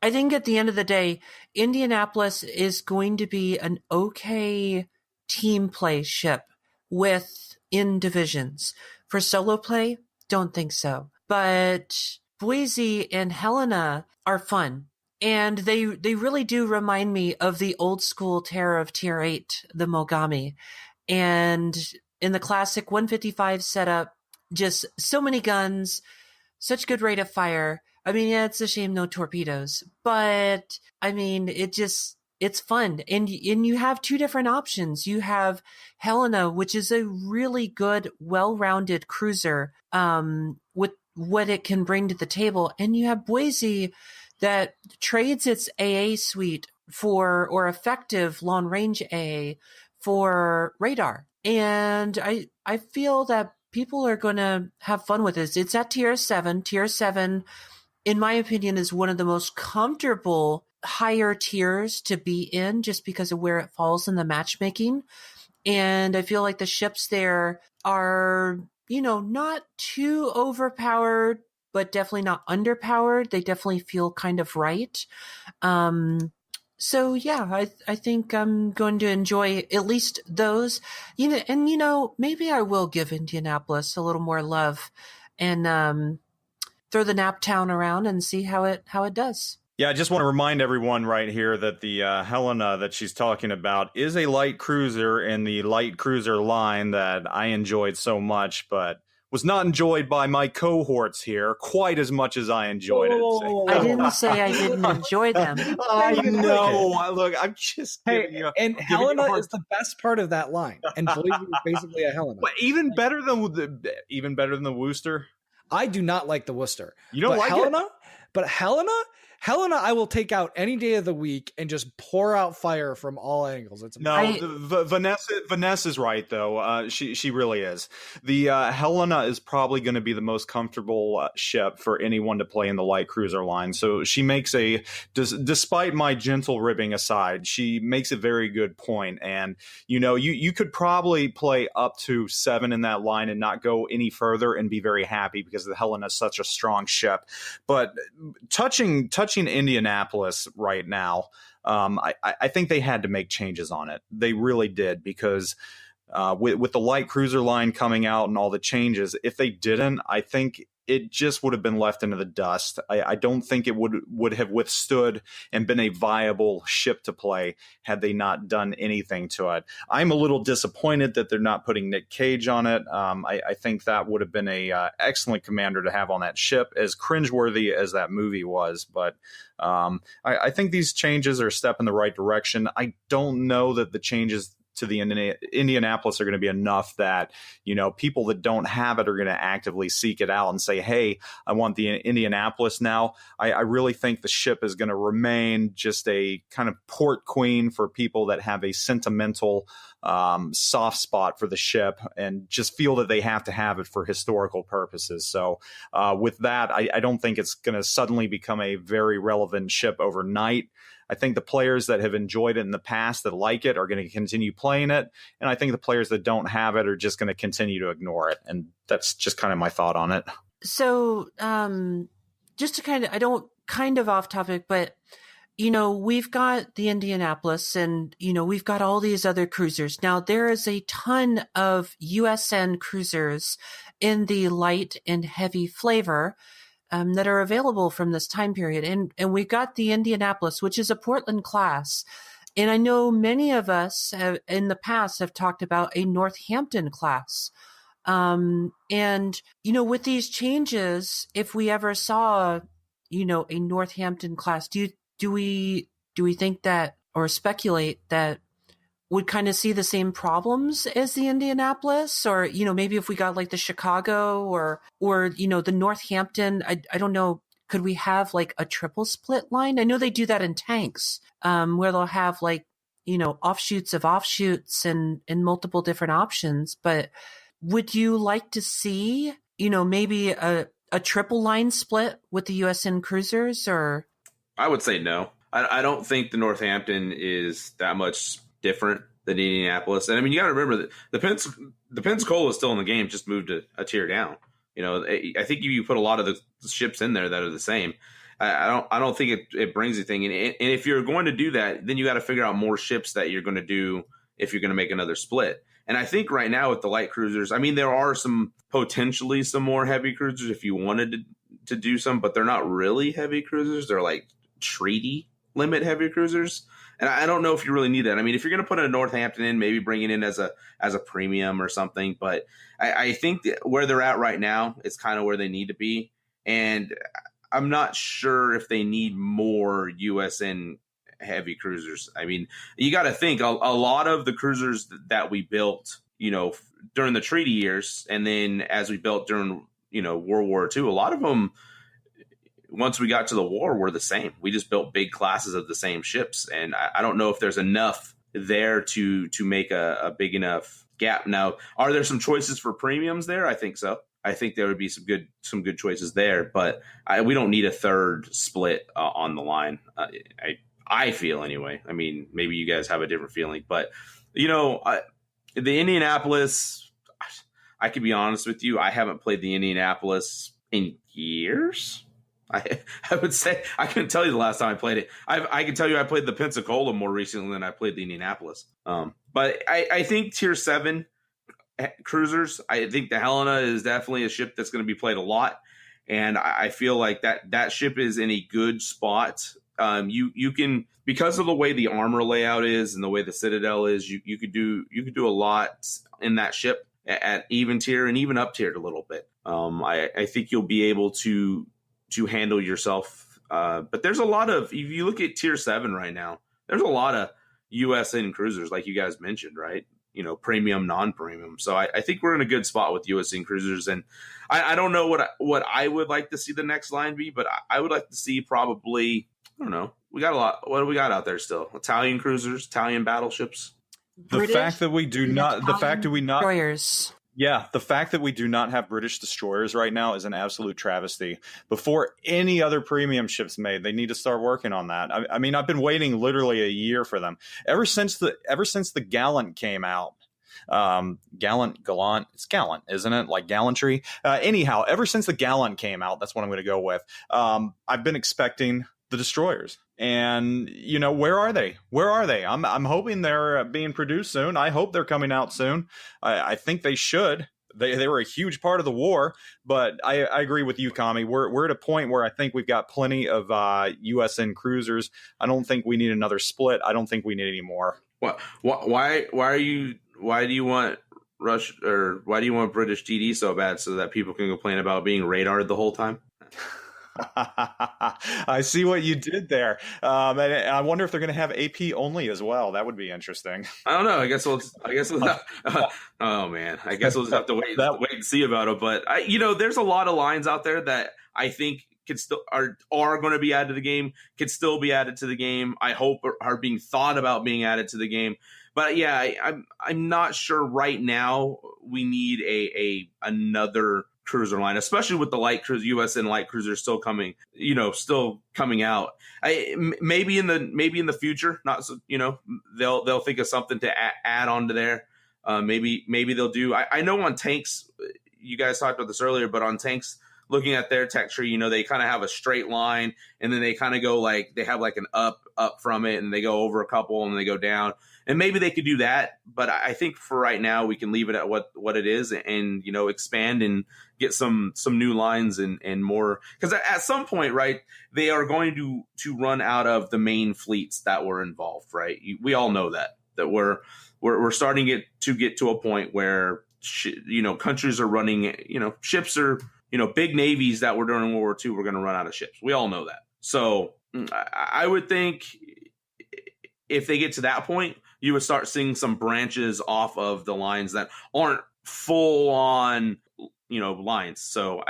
at the end of the day, Indianapolis is going to be an okay team play ship within divisions. For solo play, don't think so. But Boise and Helena are fun. And they really do remind me of the old school terror of Tier 8, the Mogami. And in the classic 155 setup, just so many guns, such good rate of fire. I mean, yeah, it's a shame no torpedoes. But, I mean, it's fun. And you have two different options. You have Helena, which is a really good, well-rounded cruiser with what it can bring to the table. And you have Boise that trades its AA suite or effective long-range AA for radar. And I feel that people are going to have fun with this. It's at tier 7. Tier 7, in my opinion, is one of the most comfortable higher tiers to be in just because of where it falls in the matchmaking. And I feel like the ships there are, not too overpowered, but definitely not underpowered. They definitely feel kind of right. So yeah, I think I'm going to enjoy at least those, and maybe I will give Indianapolis a little more love and throw the Naptown around and see how it does. Yeah, I just want to remind everyone right here that the Helena that she's talking about is a light cruiser in the light cruiser line that I enjoyed so much, but was not enjoyed by my cohorts here quite as much as I enjoyed it. I didn't say I didn't enjoy them. I know. Look, I'm just giving you. And Helena is the best part of that line, and Blazer is basically a Helena. But even better than the Wooster. I do not like the Worcester. You don't like Helena? it? But Helena, I will take out any day of the week and just pour out fire from all angles. It's Vanessa's right though. She really is. The Helena is probably going to be the most comfortable ship for anyone to play in the light cruiser line. So she makes despite my gentle ribbing aside, she makes a very good point. And you could probably play up to 7 in that line and not go any further and be very happy because the Helena is such a strong ship. But touching Indianapolis right now, I think they had to make changes on it. They really did, because with the light cruiser line coming out and all the changes, if they didn't, I think it just would have been left into the dust. I don't think it would have withstood and been a viable ship to play had they not done anything to it. I'm a little disappointed that they're not putting Nick Cage on it. I think that would have been a excellent commander to have on that ship, as cringeworthy as that movie was. But I think these changes are a step in the right direction. I don't know that the changes to the Indianapolis are going to be enough that, people that don't have it are going to actively seek it out and say, hey, I want the Indianapolis now. I really think the ship is going to remain just a kind of port queen for people that have a sentimental soft spot for the ship and just feel that they have to have it for historical purposes. So with that, I don't think it's going to suddenly become a very relevant ship overnight. I think the players that have enjoyed it in the past that like it are going to continue playing it. And I think the players that don't have it are just going to continue to ignore it. And that's just kind of my thought on it. So just to kind of off topic, but, we've got the Indianapolis and, we've got all these other cruisers. Now, there is a ton of USN cruisers in the light and heavy flavor that are available from this time period. And we've got the Indianapolis, which is a Portland class. And I know many of us in the past have talked about a Northampton class. And, with these changes, if we ever saw, a Northampton class, do we think that, or speculate that, would kind of see the same problems as the Indianapolis, or, maybe if we got like the Chicago or, the Northampton, I don't know, could we have like a triple split line? I know they do that in tanks, where they'll have like, offshoots of offshoots and multiple different options. But would you like to see, maybe a triple line split with the USN cruisers? Or I would say no. I don't think the Northampton is that much different than Indianapolis. And I mean, you got to remember that the Pensacola is still in the game, just moved a tier down. I think you put a lot of the ships in there that are the same. I don't think it brings anything. And if you're going to do that, then you got to figure out more ships that you're going to do if you're going to make another split. And I think right now with the light cruisers, I mean, there are potentially some more heavy cruisers if you wanted to do some, but they're not really heavy cruisers. They're like treaty limit heavy cruisers. And I don't know if you really need that. I mean, if you're going to put a Northampton in, maybe bring it in as a premium or something. But I think that where they're at right now is kind of where they need to be. And I'm not sure if they need more USN heavy cruisers. I mean, you got to think a lot of the cruisers that we built, during the treaty years, and then as we built during, World War II, a lot of them, once we got to the war, were the same. We just built big classes of the same ships. And I don't know if there's enough there to make a big enough gap. Now, are there some choices for premiums there? I think so. I think there would be some good choices there, but we don't need a third split on the line. I feel anyway. I mean, maybe you guys have a different feeling, but the Indianapolis, I can be honest with you, I haven't played the Indianapolis in years. I would say I couldn't tell you the last time I played it. I can tell you I played the Pensacola more recently than I played the Indianapolis. But I think Tier 7 cruisers, I think the Helena is definitely a ship that's going to be played a lot, and I feel like that ship is in a good spot. You can, because of the way the armor layout is and the way the Citadel is, you could do a lot in that ship at even tier and even up tiered a little bit. I think you'll be able to handle yourself. But there's a lot of, if you look at Tier 7 right now, there's a lot of USN cruisers, like you guys mentioned, right? Premium, non-premium. So I think we're in a good spot with USN cruisers. And I don't know what I would like to see the next line be, but I would like to see probably, I don't know. We got a lot. What do we got out there still? Italian cruisers, Italian battleships. The fact that we do not destroyers. Yeah, the fact that we do not have British destroyers right now is an absolute travesty. Before any other premium ships made, they need to start working on that. I mean, I've been waiting literally a year for them. Ever since the Gallant came out. Gallant, it's Gallant, isn't it? Like gallantry. Anyhow, ever since the Gallant came out, that's what I'm going to go with. I've been expecting the destroyers. And, where are they? I'm hoping they're being produced soon. I hope they're coming out soon. I think they should. They were a huge part of the war, but I agree with you, Kami. We're at a point where I think we've got plenty of USN cruisers. I don't think we need another split. I don't think we need any more. Why do you want British TD so bad so that people can complain about being radared the whole time? I see what you did there. And I wonder if they're going to have AP only as well. That would be interesting. I don't know. I guess we'll oh man. I guess we'll just have to wait and see about it. But there's a lot of lines out there that I think can still are going to be added to the game, can still be added to the game. I hope are being thought about being added to the game. But yeah, I'm not sure right now we need another cruiser line, especially with the light cruiser, USN light cruisers still coming out. Maybe in the future, not so, they'll think of something to add on to there. Maybe they'll do. I know on tanks, you guys talked about this earlier, but on tanks, looking at their tech tree, they kind of have a straight line, and then they kind of go they have like an up from it, and they go over a couple, and they go down. And maybe they could do that, but I think for right now we can leave it at what it is, and expand and get some new lines and more, because at some point, right, they are going to run out of the main fleets that were involved, right? We all know that we're starting to get to a point where countries are running, ships are, big navies that were during World War II, we're going to run out of ships. We all know that. So I would think if they get to that point, you would start seeing some branches off of the lines that aren't full on, lines. So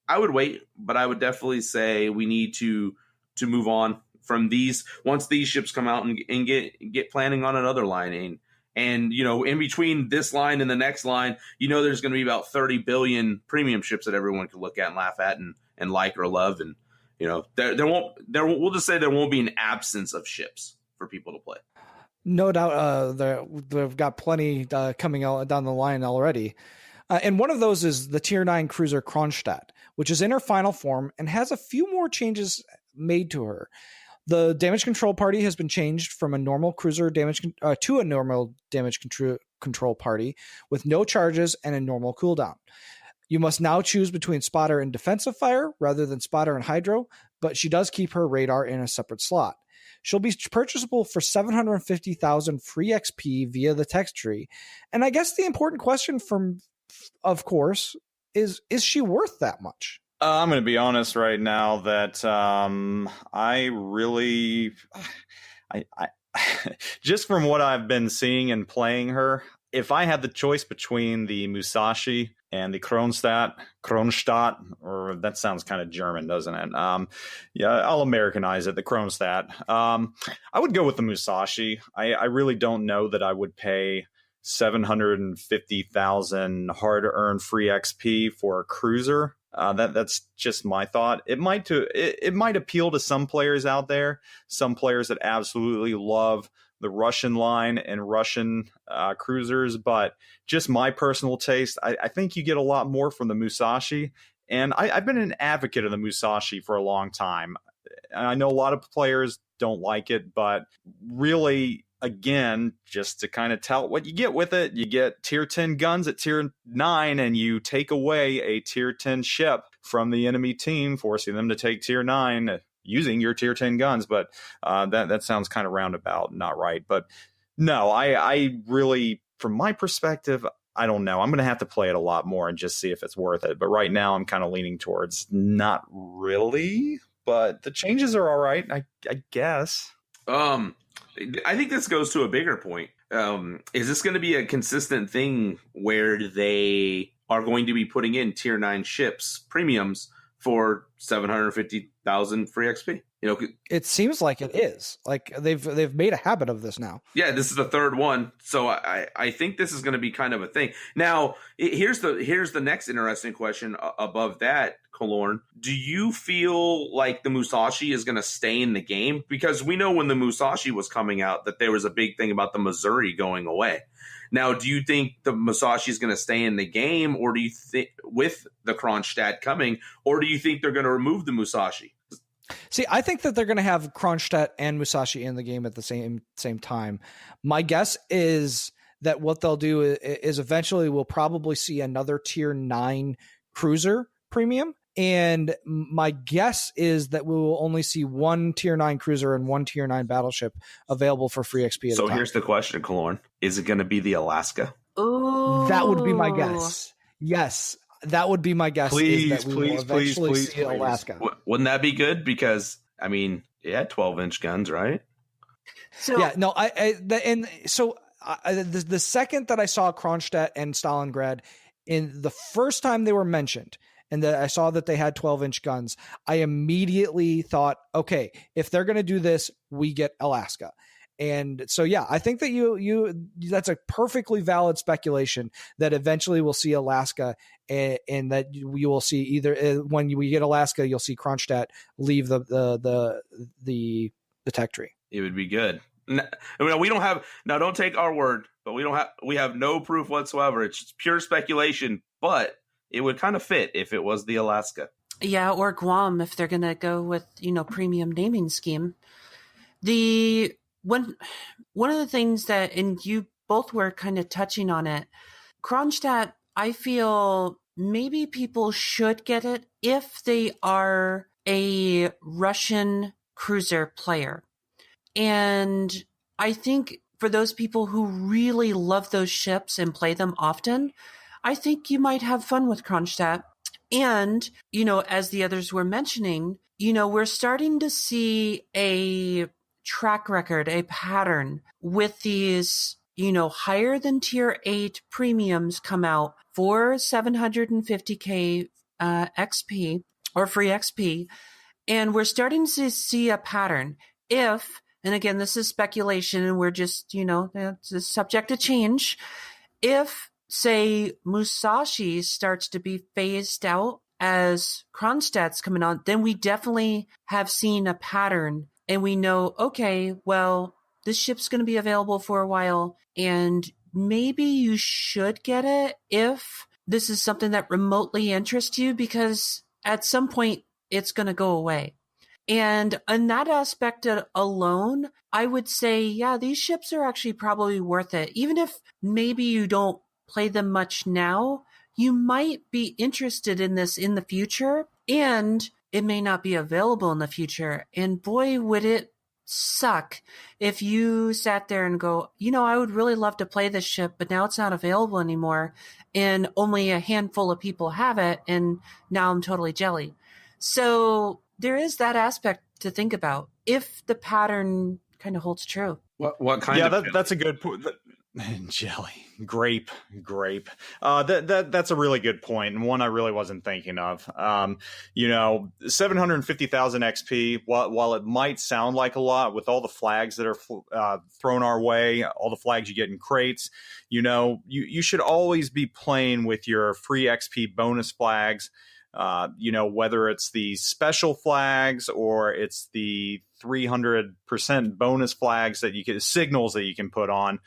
I would wait, but I would definitely say we need to move on from these once these ships come out and get planning on another line. And in between this line and the next line, there's going to be about 30 billion premium ships that everyone can look at and laugh at and like or love. And, we'll just say there won't be an absence of ships for people to play. No doubt they've got plenty coming out down the line already. And one of those is the Tier 9 cruiser Kronstadt, which is in her final form and has a few more changes made to her. The damage control party has been changed from a normal cruiser damage to a normal damage control party with no charges and a normal cooldown. You must now choose between spotter and defensive fire rather than spotter and hydro, but she does keep her radar in a separate slot. She'll be purchasable for 750,000 free XP via the text tree. And I guess the important question of course, is she worth that much? I'm going to be honest right now that I just from what I've been seeing and playing her, if I had the choice between the Musashi and the Kronstadt, or that sounds kind of German, doesn't it? Yeah, I'll Americanize it, the Kronstadt. I would go with the Musashi. I really don't know that I would pay 750,000 hard-earned free XP for a cruiser. That's just my thought. It might appeal to some players out there, some players that absolutely love the Russian line and Russian cruisers, but just my personal taste, I think you get a lot more from the Musashi. And I've been an advocate of the Musashi for a long time. I know a lot of players don't like it, but really, again, just to kind of tell what you get with it, you get tier 10 guns at tier 9, and you take away a tier 10 ship from the enemy team, forcing them to take tier 9 using your tier 10 guns. But that sounds kind of roundabout, not right. But no, I really, from my perspective, I don't know. I'm going to have to play it a lot more and just see if it's worth it. But right now, I'm kind of leaning towards not really. But the changes are all right, I guess. I think this goes to a bigger point. Is this going to be a consistent thing where they are going to be putting in tier 9 ships premiums for 750,000 free XP? You know, it seems like it is. Like they've made a habit of this now. Yeah, this is the third one, so I think this is going to be kind of a thing. Now, here's the next interesting question above that, Killorn. Do you feel like the Musashi is going to stay in the game? Because we know when the Musashi was coming out that there was a big thing about the Missouri going away. Now, do you think the Musashi is going to stay in the game, or do you think with the Kronstadt coming, or do you think they're going to remove the Musashi? See, I think that they're going to have Kronstadt and Musashi in the game at the same time. My guess is that what they'll do is eventually we'll probably see another tier 9 cruiser premium. And my guess is that we will only see one tier 9 cruiser and one tier 9 battleship available for free XP at a time. So here's the question, Killorn. Is it going to be the Alaska? Oh, that would be my guess. Yes, that would be my guess. Please, see Alaska. Wouldn't that be good? Because, I mean, it had 12-inch guns, right? So yeah, no, the second that I saw Kronstadt and Stalingrad, in the first time they were mentioned, and that I saw that they had 12-inch guns, I immediately thought, okay, if they're going to do this, we get Alaska. And so, yeah, I think that you that's a perfectly valid speculation that eventually we'll see Alaska, and that you will see either when we get Alaska, you'll see Kronstadt leave the tech tree. It would be good. No, we don't have, now don't take our word, but we have no proof whatsoever. It's just pure speculation, but it would kind of fit if it was the Alaska. Yeah, or Guam if they're going to go with, premium naming scheme. One of the things that, and you both were kind of touching on it, Kronstadt, I feel maybe people should get it if they are a Russian cruiser player. And I think for those people who really love those ships and play them often, I think you might have fun with Kronstadt. And, as the others were mentioning, we're starting to see a track record, a pattern with these, higher than tier 8 premiums come out for 750k XP or free XP. And we're starting to see a pattern. And again, this is speculation and we're just, it's subject to change. If, say, Musashi starts to be phased out as Kronstadt's coming on, then we definitely have seen a pattern. And we know, okay, well, this ship's going to be available for a while, and maybe you should get it if this is something that remotely interests you, because at some point it's going to go away. And in that aspect alone, I would say, yeah, these ships are actually probably worth it. Even if maybe you don't play them much now, you might be interested in this in the future, and it may not be available in the future. And boy, would it suck if you sat there and go, I would really love to play this ship, but now it's not available anymore. And only a handful of people have it. And now I'm totally jelly. So there is that aspect to think about if the pattern kind of holds true. What kind of? Yeah, that's a good point. Jelly, grape. That's a really good point, and one I really wasn't thinking of. 750,000 XP. While it might sound like a lot, with all the flags that are thrown our way, all the flags you get in crates, you should always be playing with your free XP bonus flags. Whether it's the special flags or it's the 300% bonus flags that you can, signals that you can put on,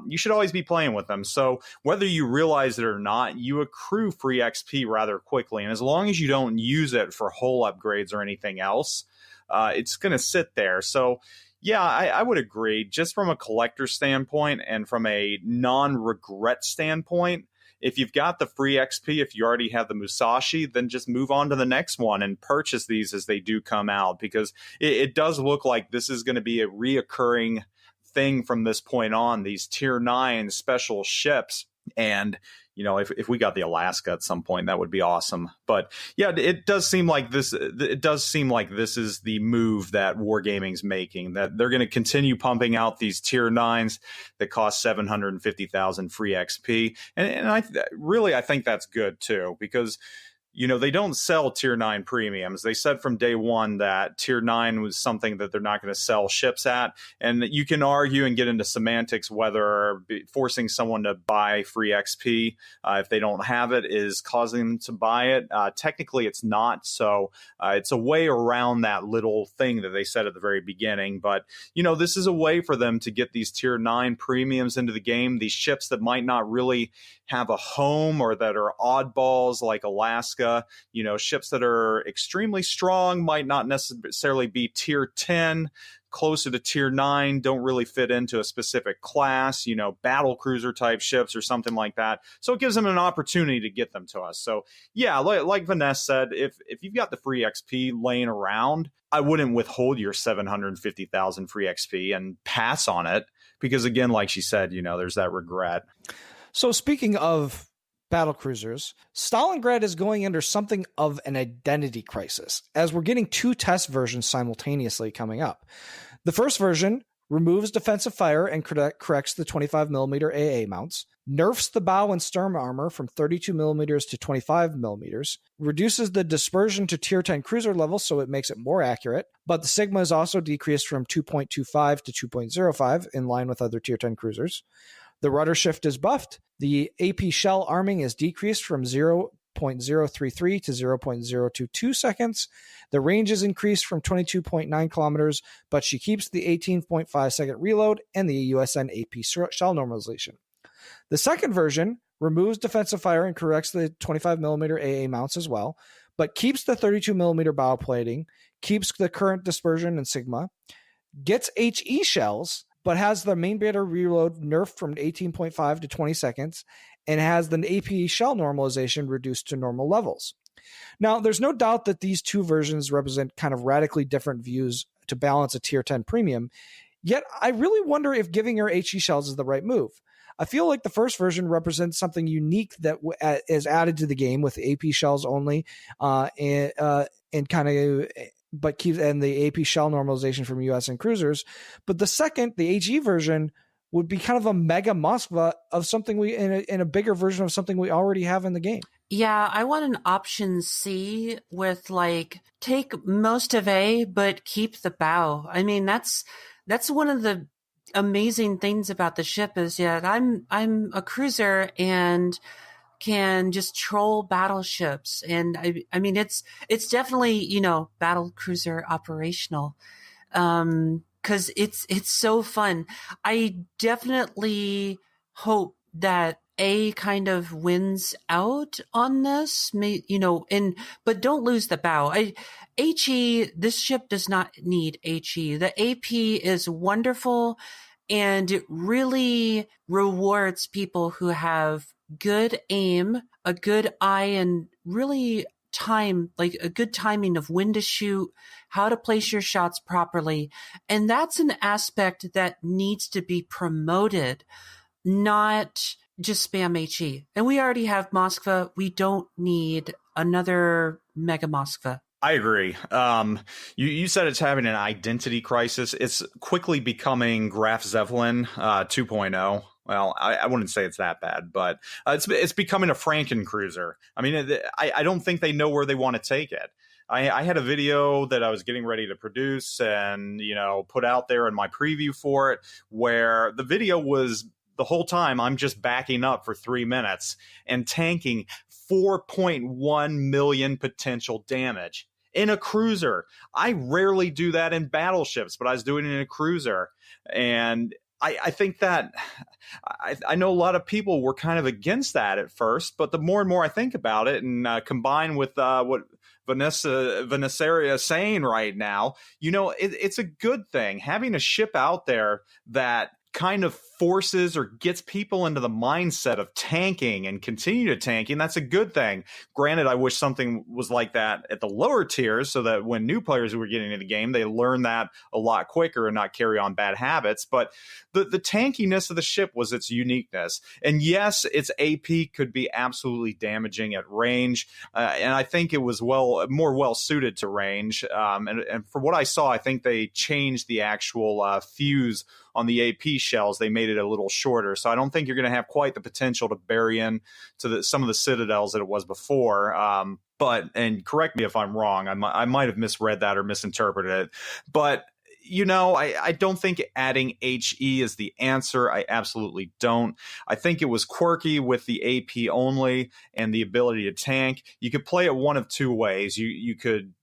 you should always be playing with them. So whether you realize it or not, you accrue free XP rather quickly. And as long as you don't use it for hull upgrades or anything else, it's going to sit there. So yeah, I would agree. Just from a collector standpoint and from a non-regret standpoint, if you've got the free XP, if you already have the Musashi, then just move on to the next one and purchase these as they do come out, because it does look like this is going to be a reoccurring thing from this point on, these tier 9 special ships. And if we got the Alaska at some point, that would be awesome. But yeah, it does seem like this is the move that Wargaming's making, that they're going to continue pumping out these tier 9s that cost 750,000 free XP. And I think that's good too, because they don't sell tier 9 premiums. They said from day one that tier 9 was something that they're not going to sell ships at. And you can argue and get into semantics whether forcing someone to buy free XP if they don't have it is causing them to buy it. Technically, it's not. So it's a way around that little thing that they said at the very beginning. But, this is a way for them to get these tier 9 premiums into the game, these ships that might not really have a home or that are oddballs like Alaska. Ships that are extremely strong might not necessarily be tier 10, closer to tier 9, don't really fit into a specific class, battle cruiser type ships or something like that. So it gives them an opportunity to get them to us. So yeah, like Vanessa said, if you've got the free XP laying around, I wouldn't withhold your 750,000 free XP and pass on it, because again, like she said, there's that regret. So speaking of battle cruisers, Stalingrad is going under something of an identity crisis, as we're getting 2 test versions simultaneously coming up. The first version removes defensive fire and corrects the 25mm AA mounts, nerfs the bow and stern armor from 32mm to 25mm, reduces the dispersion to tier 10 cruiser level so it makes it more accurate, but the Sigma is also decreased from 2.25 to 2.05 in line with other tier 10 cruisers. The rudder shift is buffed. The AP shell arming is decreased from 0.033 to 0.022 seconds. The range is increased from 22.9 kilometers, but she keeps the 18.5 second reload and the USN AP shell normalization. The second version removes defensive fire and corrects the 25mm AA mounts as well, but keeps the 32mm bow plating, keeps the current dispersion in Sigma, gets HE shells, but has the main battery reload nerfed from 18.5 to 20 seconds, and has the AP shell normalization reduced to normal levels. Now, there's no doubt that these 2 versions represent kind of radically different views to balance a tier 10 premium, yet I really wonder if giving her HE shells is the right move. I feel like the first version represents something unique that is added to the game with AP shells only, and kind of... but keeps and the AP shell normalization from USN cruisers. But the second, the HE version, would be kind of a mega Moskva of something in a bigger version of something we already have in the game. Yeah, I want an option C with take most of A, but keep the bow. I mean, that's one of the amazing things about the ship is I'm a cruiser and can just troll battleships. And I mean, it's definitely, battle cruiser operational. 'Cause it's so fun. I definitely hope that A kind of wins out on this, but don't lose the bow. HE, this ship does not need HE. The AP is wonderful, and it really rewards people who have good aim, a good eye, and really a good timing of when to shoot, how to place your shots properly. And that's an aspect that needs to be promoted, not just spam HE. And we already have Moskva. We don't need another mega Moskva. I agree. You said it's having an identity crisis. It's quickly becoming Graf Zeppelin 2.0. Well, I wouldn't say it's that bad, but it's becoming a Franken cruiser. I mean, I don't think they know where they want to take it. I had a video that I was getting ready to produce and, put out there in my preview for it, where the video was the whole time I'm just backing up for 3 minutes and tanking 4.1 million potential damage in a cruiser. I rarely do that in battleships, but I was doing it in a cruiser. And I think that I know a lot of people were kind of against that at first, but the more and more I think about it and combine with what Vanessaria is saying right now, it's a good thing. Having a ship out there that kind of forces or gets people into the mindset of tanking and continue to tanking, that's a good thing. Granted, I wish something was like that at the lower tiers so that when new players were getting into the game, they learn that a lot quicker and not carry on bad habits. But the tankiness of the ship was its uniqueness. And yes, its AP could be absolutely damaging at range. And I think it was more well suited to range. And for what I saw, I think they changed the actual fuse on the AP shells. They made it a little shorter. So I don't think you're going to have quite the potential to bury in to some of the citadels that it was before. And correct me if I'm wrong, I might have misread that or misinterpreted it. But, I don't think adding HE is the answer. I absolutely don't. I think it was quirky with the AP only and the ability to tank. You could play it one of two ways. You could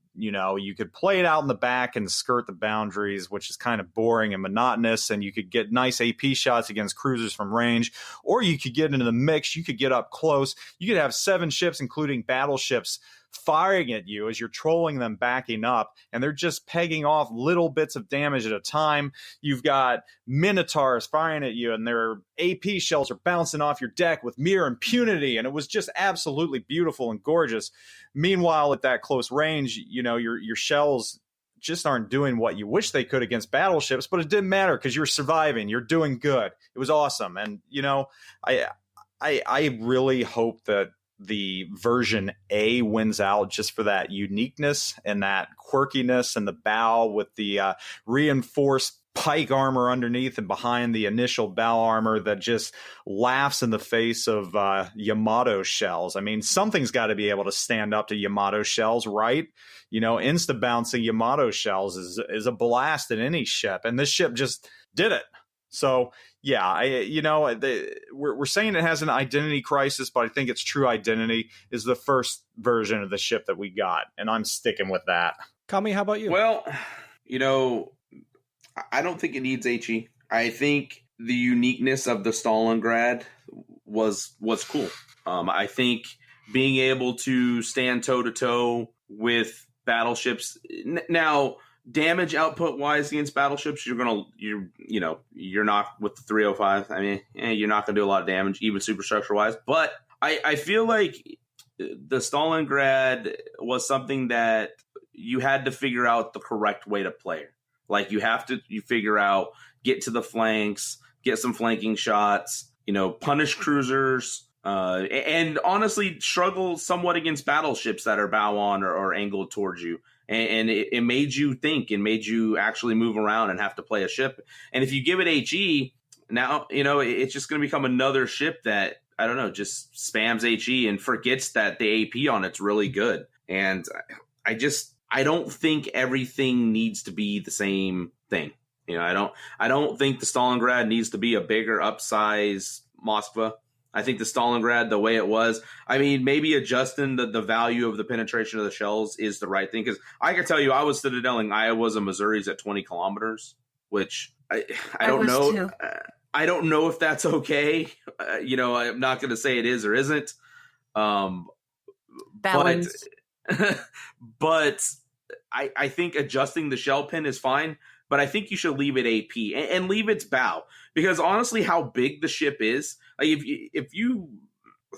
play it out in the back and skirt the boundaries, which is kind of boring and monotonous, and you could get nice AP shots against cruisers from range, or you could get into the mix. You could get up close. You could have 7 ships, including battleships, firing at you as you're trolling them backing up, and they're just pegging off little bits of damage at a time. You've got Minotaurs firing at you, and their AP shells are bouncing off your deck with mere impunity, and it was just absolutely beautiful and gorgeous. Meanwhile, at that close range, your shells just aren't doing what you wish they could against battleships, but it didn't matter because you're surviving. You're doing good. It was awesome. And, I really hope that the version A wins out just for that uniqueness and that quirkiness, and the bow with the reinforced pike armor underneath and behind the initial bow armor that just laughs in the face of Yamato shells. I mean, something's got to be able to stand up to Yamato shells, right? Insta bouncing Yamato shells is a blast in any ship, and this ship just did it. So yeah, we're saying it has an identity crisis, but I think its true identity is the first version of the ship that we got, and I'm sticking with that. Kami, how about you? Well, I don't think it needs HE. I think the uniqueness of the Stalingrad was cool. I think being able to stand toe to toe with battleships now. Damage output wise against battleships, you're not with the 305. I mean, you're not going to do a lot of damage, even superstructure wise. But I feel like the Stalingrad was something that you had to figure out the correct way to play. Like you figure out, get to the flanks, get some flanking shots, punish cruisers, and honestly struggle somewhat against battleships that are bow on or angled towards you. And it made you think and made you actually move around and have to play a ship. And if you give it HE, now, it's just going to become another ship that, I don't know, just spams HE and forgets that the AP on it's really good. And I don't think everything needs to be the same thing. I don't think the Stalingrad needs to be a bigger upsize Moskva. I think the Stalingrad, the way it was, I mean, maybe adjusting the value of the penetration of the shells is the right thing. Because I can tell you, I was citadeling Iowas and Missouris at 20 kilometers, which I don't know. Too. I don't know if that's okay. I'm not going to say it is or isn't. Balance. But I think adjusting the shell pin is fine. But I think you should leave it AP and leave its bow, because honestly, how big the ship is, like if you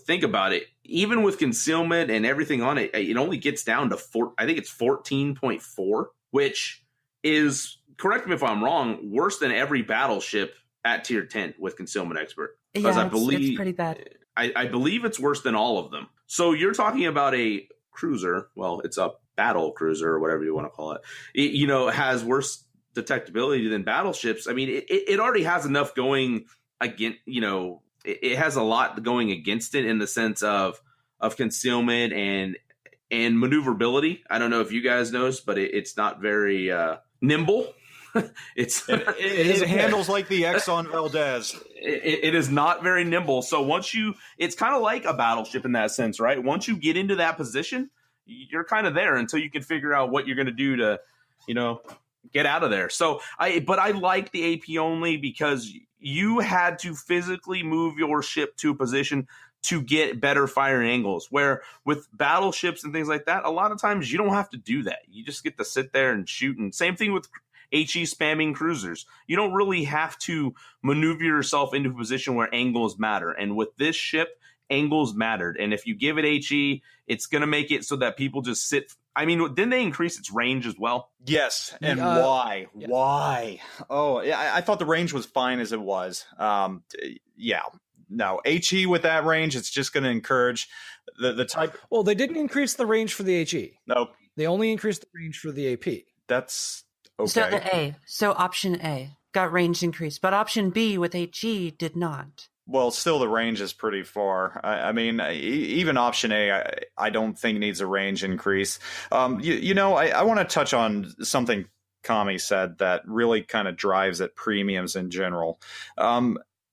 think about it, even with concealment and everything on it, it only gets down to I think it's 14.4, which is, correct me if I'm wrong, worse than every battleship at tier 10 with concealment expert. Because I believe it's pretty bad. I believe it's worse than all of them. So you're talking about a cruiser. Well, it's a battle cruiser or whatever you want to call it. It has worse detectability than battleships. I mean, it already has enough going again, it has a lot going against it in the sense of concealment and maneuverability. I don't know if you guys noticed, but it's not very nimble. It handles like the Exxon Valdez. It is not very nimble. So it's kind of like a battleship in that sense, right? Once you get into that position, you're kind of there until you can figure out what you're going to do to, get out of there. So I like the AP only because you had to physically move your ship to a position to get better firing angles, where with battleships and things like that, a lot of times you don't have to do that. You just get to sit there and shoot. And same thing with HE spamming cruisers. You don't really have to maneuver yourself into a position where angles matter. And with this ship, angles mattered. And if you give it HE, it's going to make it so that people just sit. I mean, didn't they increase its range as well? Yes. And why? Yes. Why? Oh, yeah. I thought the range was fine as it was. Yeah. No, HE with that range, it's just going to encourage the type. Well, they didn't increase the range for the HE. Nope. They only increased the range for the AP. That's okay. So the A. So option A got range increase, but option B with HE did not. Well, still the range is pretty far. I mean, even option A, I don't think needs a range increase. I want to touch on something Kami said that really kind of drives at premiums in general.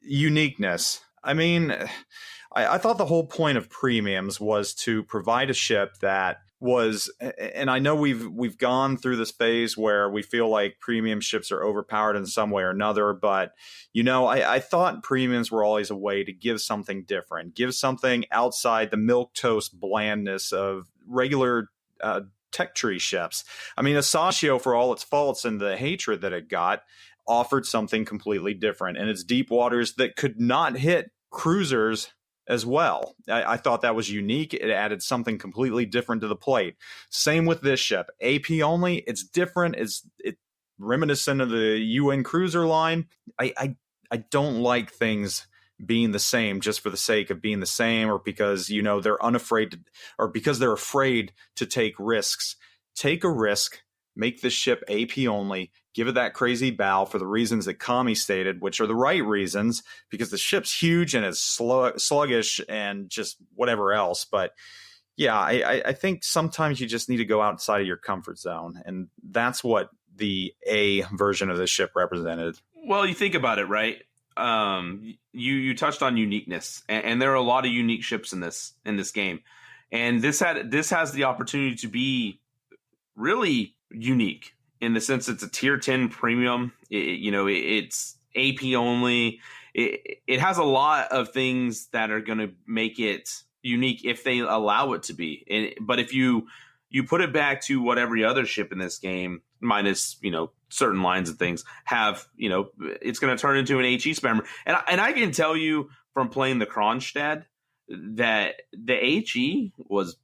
Uniqueness. I mean, I thought the whole point of premiums was to provide a ship that was, and I know we've gone through this phase where we feel like premium ships are overpowered in some way or another, but I thought premiums were always a way to give something different, give something outside the milquetoast blandness of regular tech tree ships. I mean, Asashio, for all its faults and the hatred that it got, offered something completely different in its deep waters that could not hit cruisers as well. I thought that was unique. It added something completely different to the plate. Same with this ship. AP only, it's different. It's reminiscent of the UN cruiser line. I don't like things being the same just for the sake of being the same, or because they're unafraid to, or because they're afraid to take risks. Take a risk. Make this ship AP only, give it that crazy bow for the reasons that Kami stated, which are the right reasons, because the ship's huge and it's sluggish and just whatever else. But yeah, I think sometimes you just need to go outside of your comfort zone. And that's what the A version of this ship represented. Well, you think about it, right? You touched on uniqueness, and there are a lot of unique ships in this game. And this has the opportunity to be really unique in the sense it's a tier 10 premium. It's AP only. It has a lot of things that are going to make it unique if they allow it to be. But if you put it back to what every other ship in this game, minus certain lines and things, have, it's going to turn into an HE spammer. And I can tell you from playing the Kronstadt that the HE was,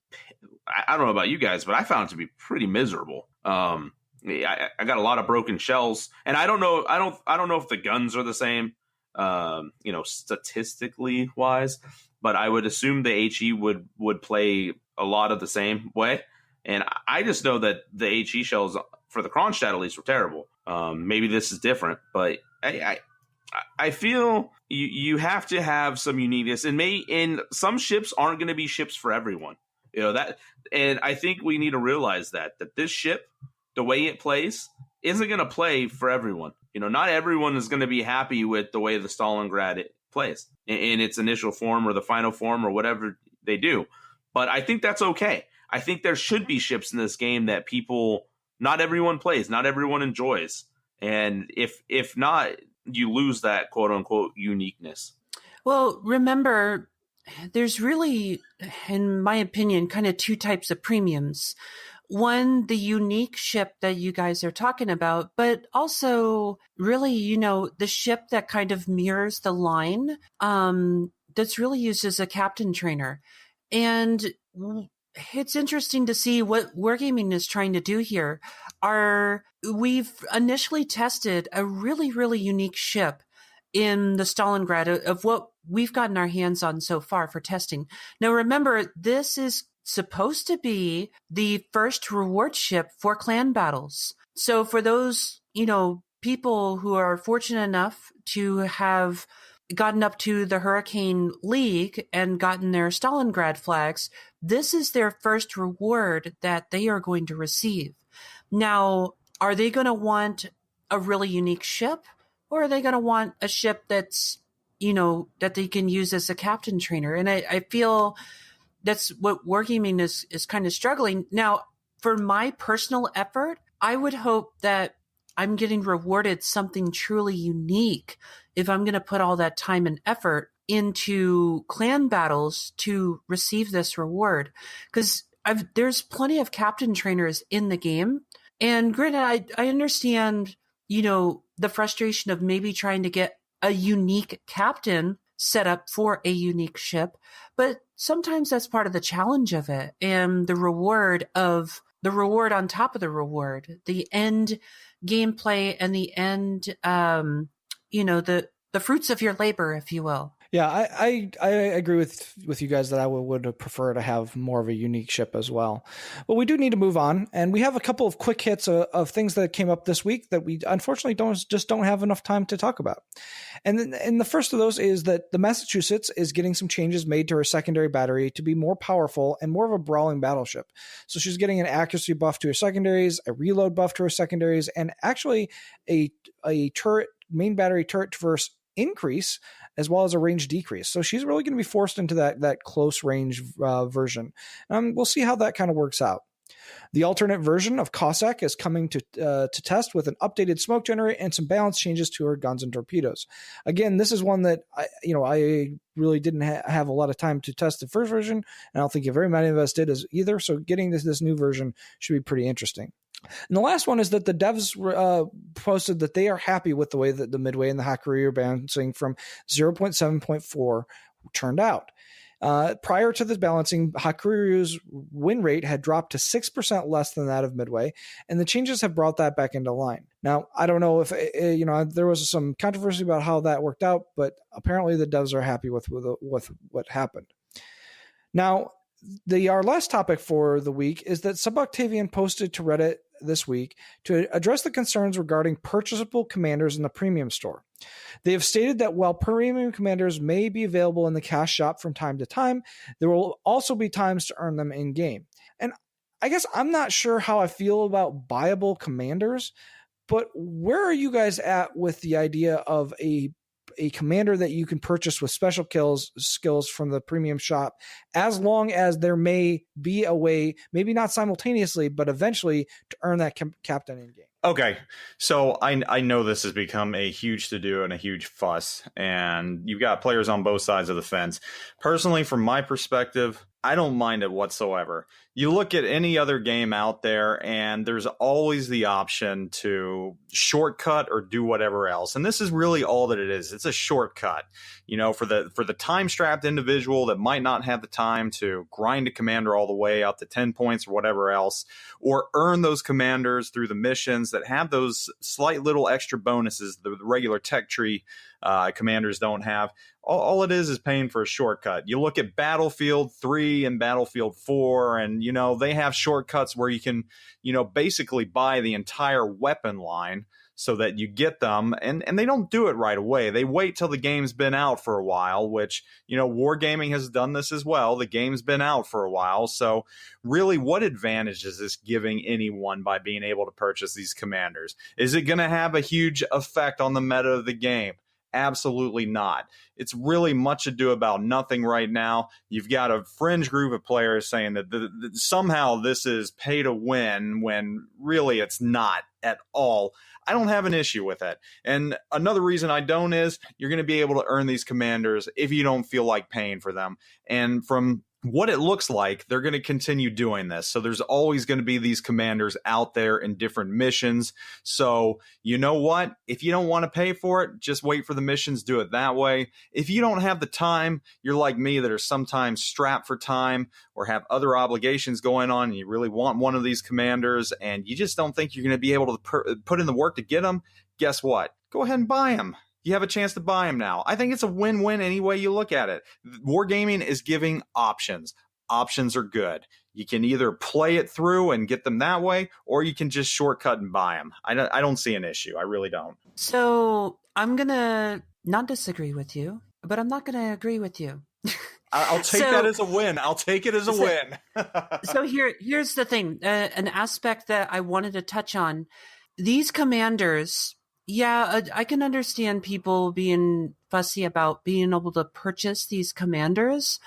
I don't know about you guys, but I found it to be pretty miserable. I got a lot of broken shells, and I don't know if the guns are the same, statistically wise, but I would assume the HE would play a lot of the same way. And I just know that the HE shells for the Kronstadt at least were terrible. Maybe this is different, but I feel you have to have some uniqueness, and some ships aren't going to be ships for everyone. That, and I think we need to realize that this ship, the way it plays, isn't going to play for everyone. Not everyone is going to be happy with the way the Stalingrad plays in its initial form or the final form or whatever they do. But I think that's okay. I think there should be ships in this game that not everyone plays, not everyone enjoys. And if not, you lose that quote unquote uniqueness. Well, remember, there's really, in my opinion, kind of two types of premiums. One, the unique ship that you guys are talking about, but also really, the ship that kind of mirrors the line, that's really used as a captain trainer. And it's interesting to see what Wargaming is trying to do here. We've initially tested a really, really unique ship in the Stalingrad of what we've gotten our hands on so far for testing. Now, remember, this is supposed to be the first reward ship for clan battles. So for those, people who are fortunate enough to have gotten up to the Hurricane League and gotten their Stalingrad flags, this is their first reward that they are going to receive. Now, are they going to want a really unique ship, or are they going to want a ship that's, that they can use as a captain trainer? And I feel that's what Wargaming is kind of struggling. Now, for my personal effort, I would hope that I'm getting rewarded something truly unique if I'm going to put all that time and effort into clan battles to receive this reward. Because there's plenty of captain trainers in the game. And granted, I understand, the frustration of maybe trying to get a unique captain set up for a unique ship. But sometimes that's part of the challenge of it. And the reward on top of the reward, the end gameplay and the end, the fruits of your labor, if you will. Yeah, I agree with you guys that I would prefer to have more of a unique ship as well. But we do need to move on, and we have a couple of quick hits of things that came up this week that we unfortunately don't have enough time to talk about. And the first of those is that the Massachusetts is getting some changes made to her secondary battery to be more powerful and more of a brawling battleship. So she's getting an accuracy buff to her secondaries, a reload buff to her secondaries, and actually a main battery turret traverse increase, as well as a range decrease. So she's really going to be forced into that close range version. We'll see how that kind of works out. The alternate version of Cossack is coming to test with an updated smoke generator and some balance changes to her guns and torpedoes. Again, this is one that I really didn't have a lot of time to test the first version, and I don't think very many of us did either. So getting this new version should be pretty interesting. And the last one is that the devs posted that they are happy with the way that the Midway and the Hakuryu balancing from 0.7.4 turned out. Prior to this balancing, Hakuryu's win rate had dropped to 6% less than that of Midway, and the changes have brought that back into line. Now, I don't know if there was some controversy about how that worked out, but apparently the devs are happy with what happened. Now, our last topic for the week is that Sub-Octavian posted to Reddit this week to address the concerns regarding purchasable commanders in the premium store. They have stated that while premium commanders may be available in the cash shop from time to time, there will also be times to earn them in-game. And I guess I'm not sure how I feel about buyable commanders, but where are you guys at with the idea of a commander that you can purchase with special skills from the premium shop, as long as there may be a way, maybe not simultaneously, but eventually to earn that captain in game? Okay, so I know this has become a huge to-do and a huge fuss, and you've got players on both sides of the fence. Personally, from my perspective, I don't mind it whatsoever. You look at any other game out there, and there's always the option to shortcut or do whatever else. And this is really all that it is. It's a shortcut. For the time-strapped individual that might not have the time to grind a commander all the way up to 10 points or whatever else, or earn those commanders through the missions that have those slight little extra bonuses the regular tech tree commanders don't have. All it is paying for a shortcut. You look at Battlefield 3 and Battlefield 4, and, they have shortcuts where you can, basically buy the entire weapon line so that you get them. And they don't do it right away. They wait till the game's been out for a while, which, Wargaming has done this as well. The game's been out for a while. So really, what advantage is this giving anyone by being able to purchase these commanders? Is it going to have a huge effect on the meta of the game? Absolutely not. It's really much ado about nothing right now. You've got a fringe group of players saying that somehow this is pay to win, when really it's not at all. I don't have an issue with it. And another reason I don't is you're going to be able to earn these commanders if you don't feel like paying for them. And from what it looks like, they're going to continue doing this. So there's always going to be these commanders out there in different missions. So you know what? If you don't want to pay for it, just wait for the missions, do it that way. If you don't have the time, you're like me that are sometimes strapped for time or have other obligations going on, and you really want one of these commanders and you just don't think you're going to be able to put in the work to get them, guess what? Go ahead and buy them. You have a chance to buy them now. I think it's a win-win any way you look at it. Wargaming is giving options. Options are good. You can either play it through and get them that way, or you can just shortcut and buy them. I don't see an issue. I really don't. So I'm going to not disagree with you. but I'm not going to agree with you. I'll take that as a win. I'll take it as a win. So here's the thing, an aspect that I wanted to touch on. These commanders, I can understand people being fussy about being able to purchase these commanders.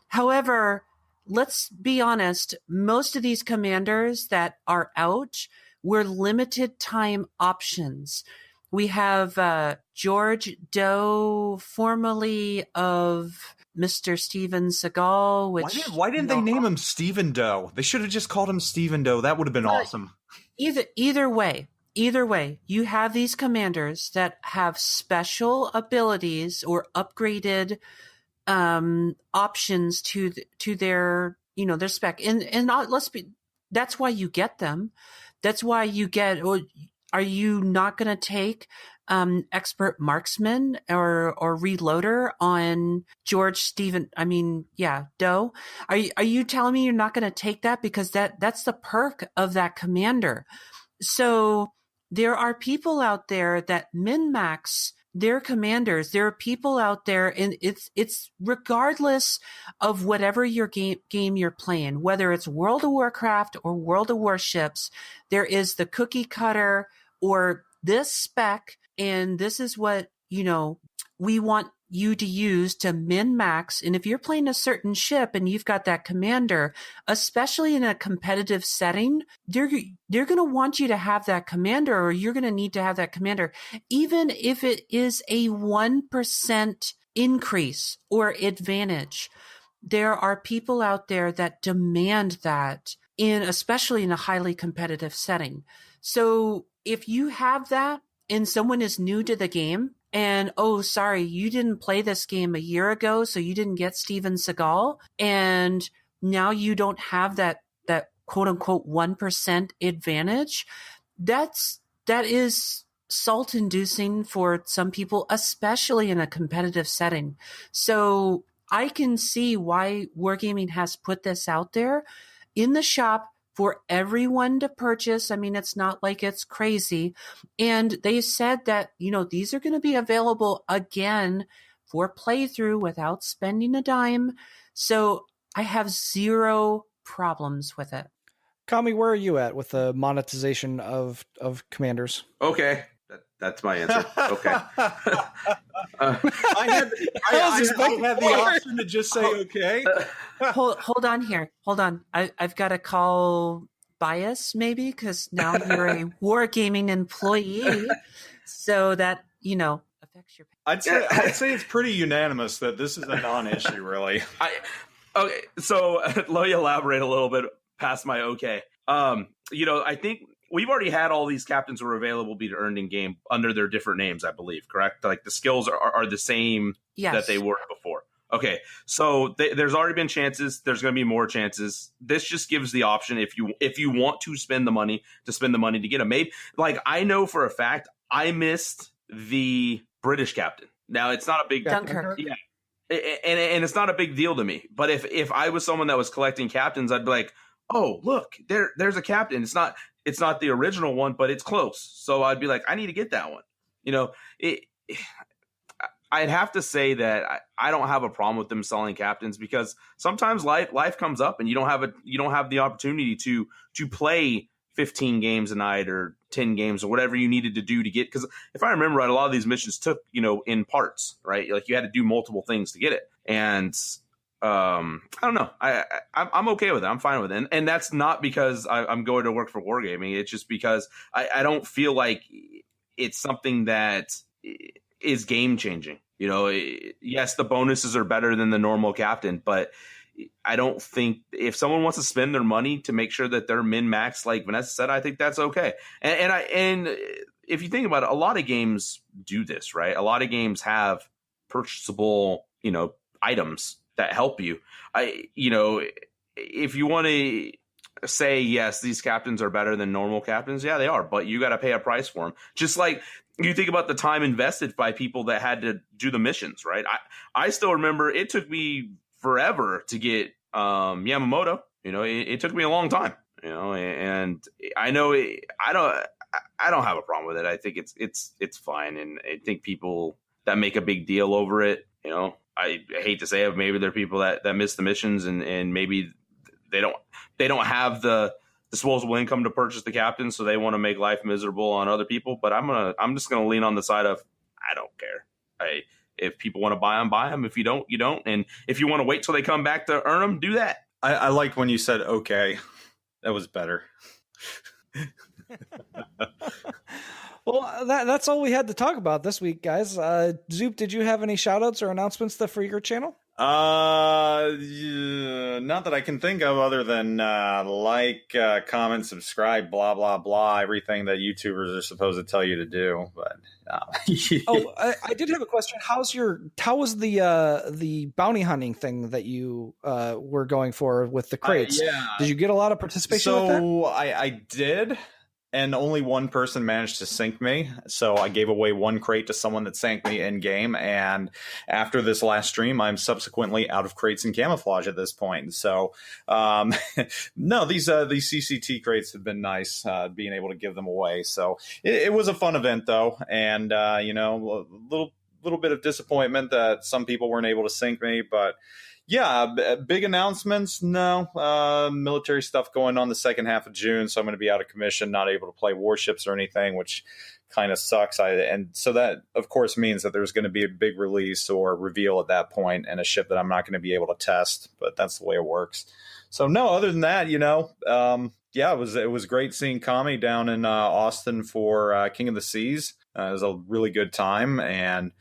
However, let's be honest, most of these commanders that are out were limited time options. We have George Doe, formerly of Mr. Steven Seagal. Which why didn't they name him Steven Doe? They should have just called him Steven Doe. That would have been awesome. Either way, you have these commanders that have special abilities or upgraded options to their their spec, and that's why you get them. That's why you get. Are you not going to take expert marksman or reloader on Doe? Are you telling me you're not going to take that because that's the perk of that commander? So there are people out there that min-max their commanders. There are people out there, and it's regardless of whatever your game you're playing, whether it's World of Warcraft or World of Warships, there is the cookie cutter or this spec, and this is what, we want you to use to min-max. And if you're playing a certain ship and you've got that commander, especially in a competitive setting, they're going to want you to have that commander, or you're going to need to have that commander, even if it is a 1% increase or advantage. There are people out there that demand that, especially in a highly competitive setting. So if you have that and someone is new to the game, and, oh, sorry, you didn't play this game a year ago, so you didn't get Steven Seagal, and now you don't have that quote-unquote 1% advantage, that is salt-inducing for some people, especially in a competitive setting. So I can see why Wargaming has put this out there in the shop for everyone to purchase. I mean, it's not like it's crazy. And they said that, these are going to be available again for playthrough without spending a dime. So I have zero problems with it. Kami, where are you at with the monetization of commanders? Okay. That's my answer. Okay. I had the option to just say okay. Hold on here. Hold on. I've got to call Bias maybe, because now you're a Wargaming employee, so that affects your. I'd say it's pretty unanimous that this is a non-issue, really. Okay, so let me elaborate a little bit past my okay. I think we've already had all these captains who are available be earned in game under their different names, I believe, correct? Like the skills are the same that they were before. Okay, so there's already been chances. There's going to be more chances. This just gives the option if you want to spend the money to get them. Maybe, like, I know for a fact I missed the British captain. Now it's not a big Dunkirk. Yeah, and it's not a big deal to me. But if I was someone that was collecting captains, I'd be like, oh, look, there's a captain. It's not the original one, but it's close. So I'd be like, I need to get that one. I'd have to say that I don't have a problem with them selling captains, because sometimes life comes up and you don't have the opportunity to play 15 games a night or 10 games or whatever you needed to do to get. Because if I remember right, a lot of these missions took in parts, right? Like you had to do multiple things to get it, and I don't know. I'm okay with it. I'm fine with it. And that's not because I'm going to work for Wargaming. It's just because I don't feel like it's something that is game changing. Yes, the bonuses are better than the normal captain, but I don't think if someone wants to spend their money to make sure that they're min-max, like Vanessa said, I think that's okay. And if you think about it, a lot of games do this, right? A lot of games have purchasable, items that help you. If you want to say, yes, these captains are better than normal captains, yeah, they are, but you got to pay a price for them. Just like you think about the time invested by people that had to do the missions, right? I still remember it took me forever to get Yamamoto. It took me a long time, and I know I don't have a problem with it. I think it's fine. And I think people that make a big deal over it, I hate to say it, maybe there are people that miss the missions and maybe they don't have the disposable income to purchase the captain, so they want to make life miserable on other people. But I'm just gonna lean on the side of I don't care. If people want to buy them. If you don't, you don't. And if you want to wait till they come back to earn them, do that. I liked when you said okay. That was better. Well, that's all we had to talk about this week, guys. Zoop, did you have any shout outs or announcements for your channel? Not that I can think of, other than comment, subscribe, blah blah blah, everything that YouTubers are supposed to tell you to do. But I did have a question. How was the bounty hunting thing that you were going for with the crates? Did you get a lot of participation with that? So I did. And only one person managed to sink me. So I gave away one crate to someone that sank me in game. And after this last stream, I'm subsequently out of crates and camouflage at this point. So no, these CCT crates have been nice, being able to give them away. So it was a fun event, though. And, a little bit of disappointment that some people weren't able to sink me. But yeah, big announcements. No, military stuff going on the second half of June. So I'm going to be out of commission, not able to play warships or anything, which kind of sucks. And so that, of course, means that there's going to be a big release or reveal at that point and a ship that I'm not going to be able to test. But that's the way it works. So no, other than that, it was great seeing Kami down in Austin for King of the Seas. It was a really good time. And,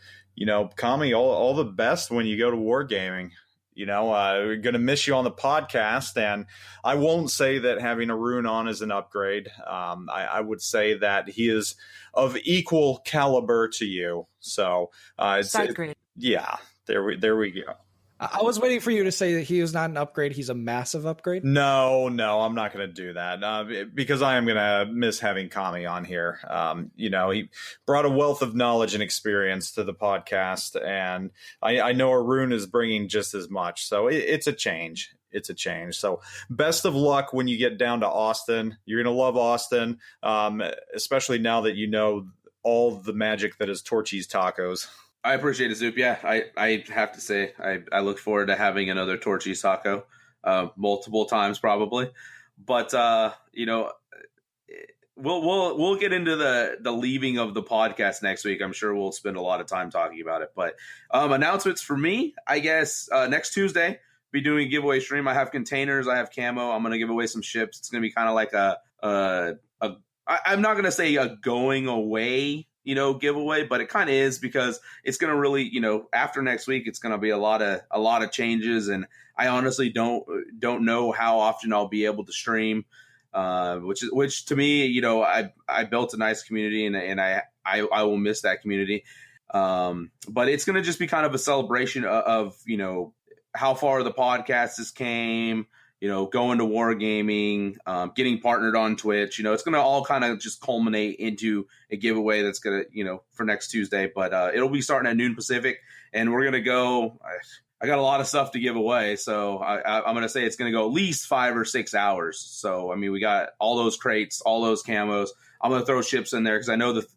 Kami, all the best when you go to Wargaming. We're going to miss you on the podcast, and I won't say that having Arun on is an upgrade. I would say that he is of equal caliber to you. So side grade. Yeah, there we go. I was waiting for you to say that he is not an upgrade. He's a massive upgrade. No, I'm not going to do that because I am going to miss having Kami on here. He brought a wealth of knowledge and experience to the podcast, and I know Arun is bringing just as much. So it's a change. It's a change. So best of luck when you get down to Austin. You're going to love Austin, especially now that you know all the magic that is Torchy's Tacos. I appreciate it, Zoop. Yeah, I have to say I look forward to having another Torchy's taco multiple times probably. But we'll get into the leaving of the podcast next week. I'm sure we'll spend a lot of time talking about it. But announcements for me, I guess next Tuesday be doing a giveaway stream. I have containers, I have camo. I'm going to give away some ships. It's going to be kind of like I'm not going to say a going away giveaway, but it kind of is because it's going to really, after next week, it's going to be a lot of changes. And I honestly don't know how often I'll be able to stream, which to me, I built a nice community and I will miss that community. But it's going to just be kind of a celebration of how far the podcast has came, going to Wargaming, getting partnered on Twitch. It's going to all kind of just culminate into a giveaway that's going to, for next Tuesday. But it'll be starting at noon Pacific, and we're going to go. I got a lot of stuff to give away, so I'm going to say it's going to go at least 5 or 6 hours. So, I mean, we got all those crates, all those camos. I'm going to throw ships in there because I know the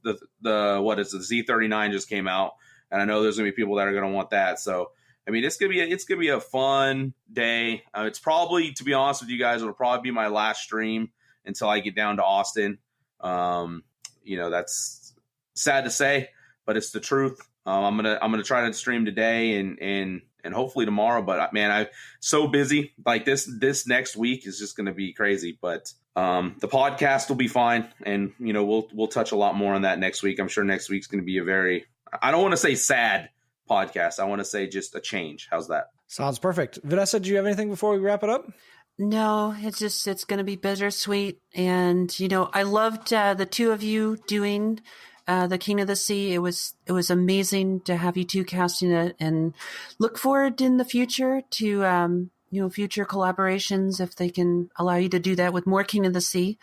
Z39 just came out, and I know there's going to be people that are going to want that. So, I mean, it's gonna be a fun day. It's probably, to be honest with you guys, it'll probably be my last stream until I get down to Austin. That's sad to say, but it's the truth. I'm gonna try to stream today and hopefully tomorrow. But man, I'm so busy. Like this next week is just gonna be crazy. But the podcast will be fine, and we'll touch a lot more on that next week. I'm sure next week's gonna be a very, I don't want to say sad podcast. I want to say just a change. How's that? Sounds perfect. Vanessa, do you have anything before we wrap it up? No, it's going to be bittersweet. And, I loved the two of you doing the King of the Sea. It was amazing to have you two casting it, and look forward in the future to, future collaborations if they can allow you to do that with more King of the Sea.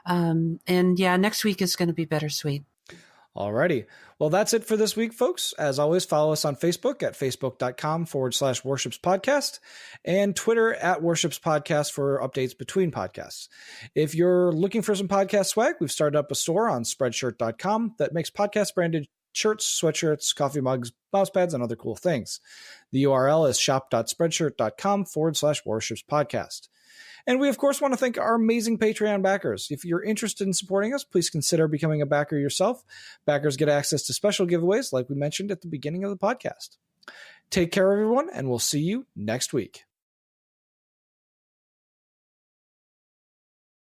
And yeah, next week is going to be bittersweet. Alrighty. Well, that's it for this week, folks. As always, follow us on Facebook at facebook.com/Warships Podcast and Twitter at Warships Podcast for updates between podcasts. If you're looking for some podcast swag, we've started up a store on Spreadshirt.com that makes podcast branded shirts, sweatshirts, coffee mugs, mouse pads, and other cool things. The URL is shop.spreadshirt.com/Warships Podcast. And we, of course, want to thank our amazing Patreon backers. If you're interested in supporting us, please consider becoming a backer yourself. Backers get access to special giveaways, like we mentioned at the beginning of the podcast. Take care, everyone, and we'll see you next week.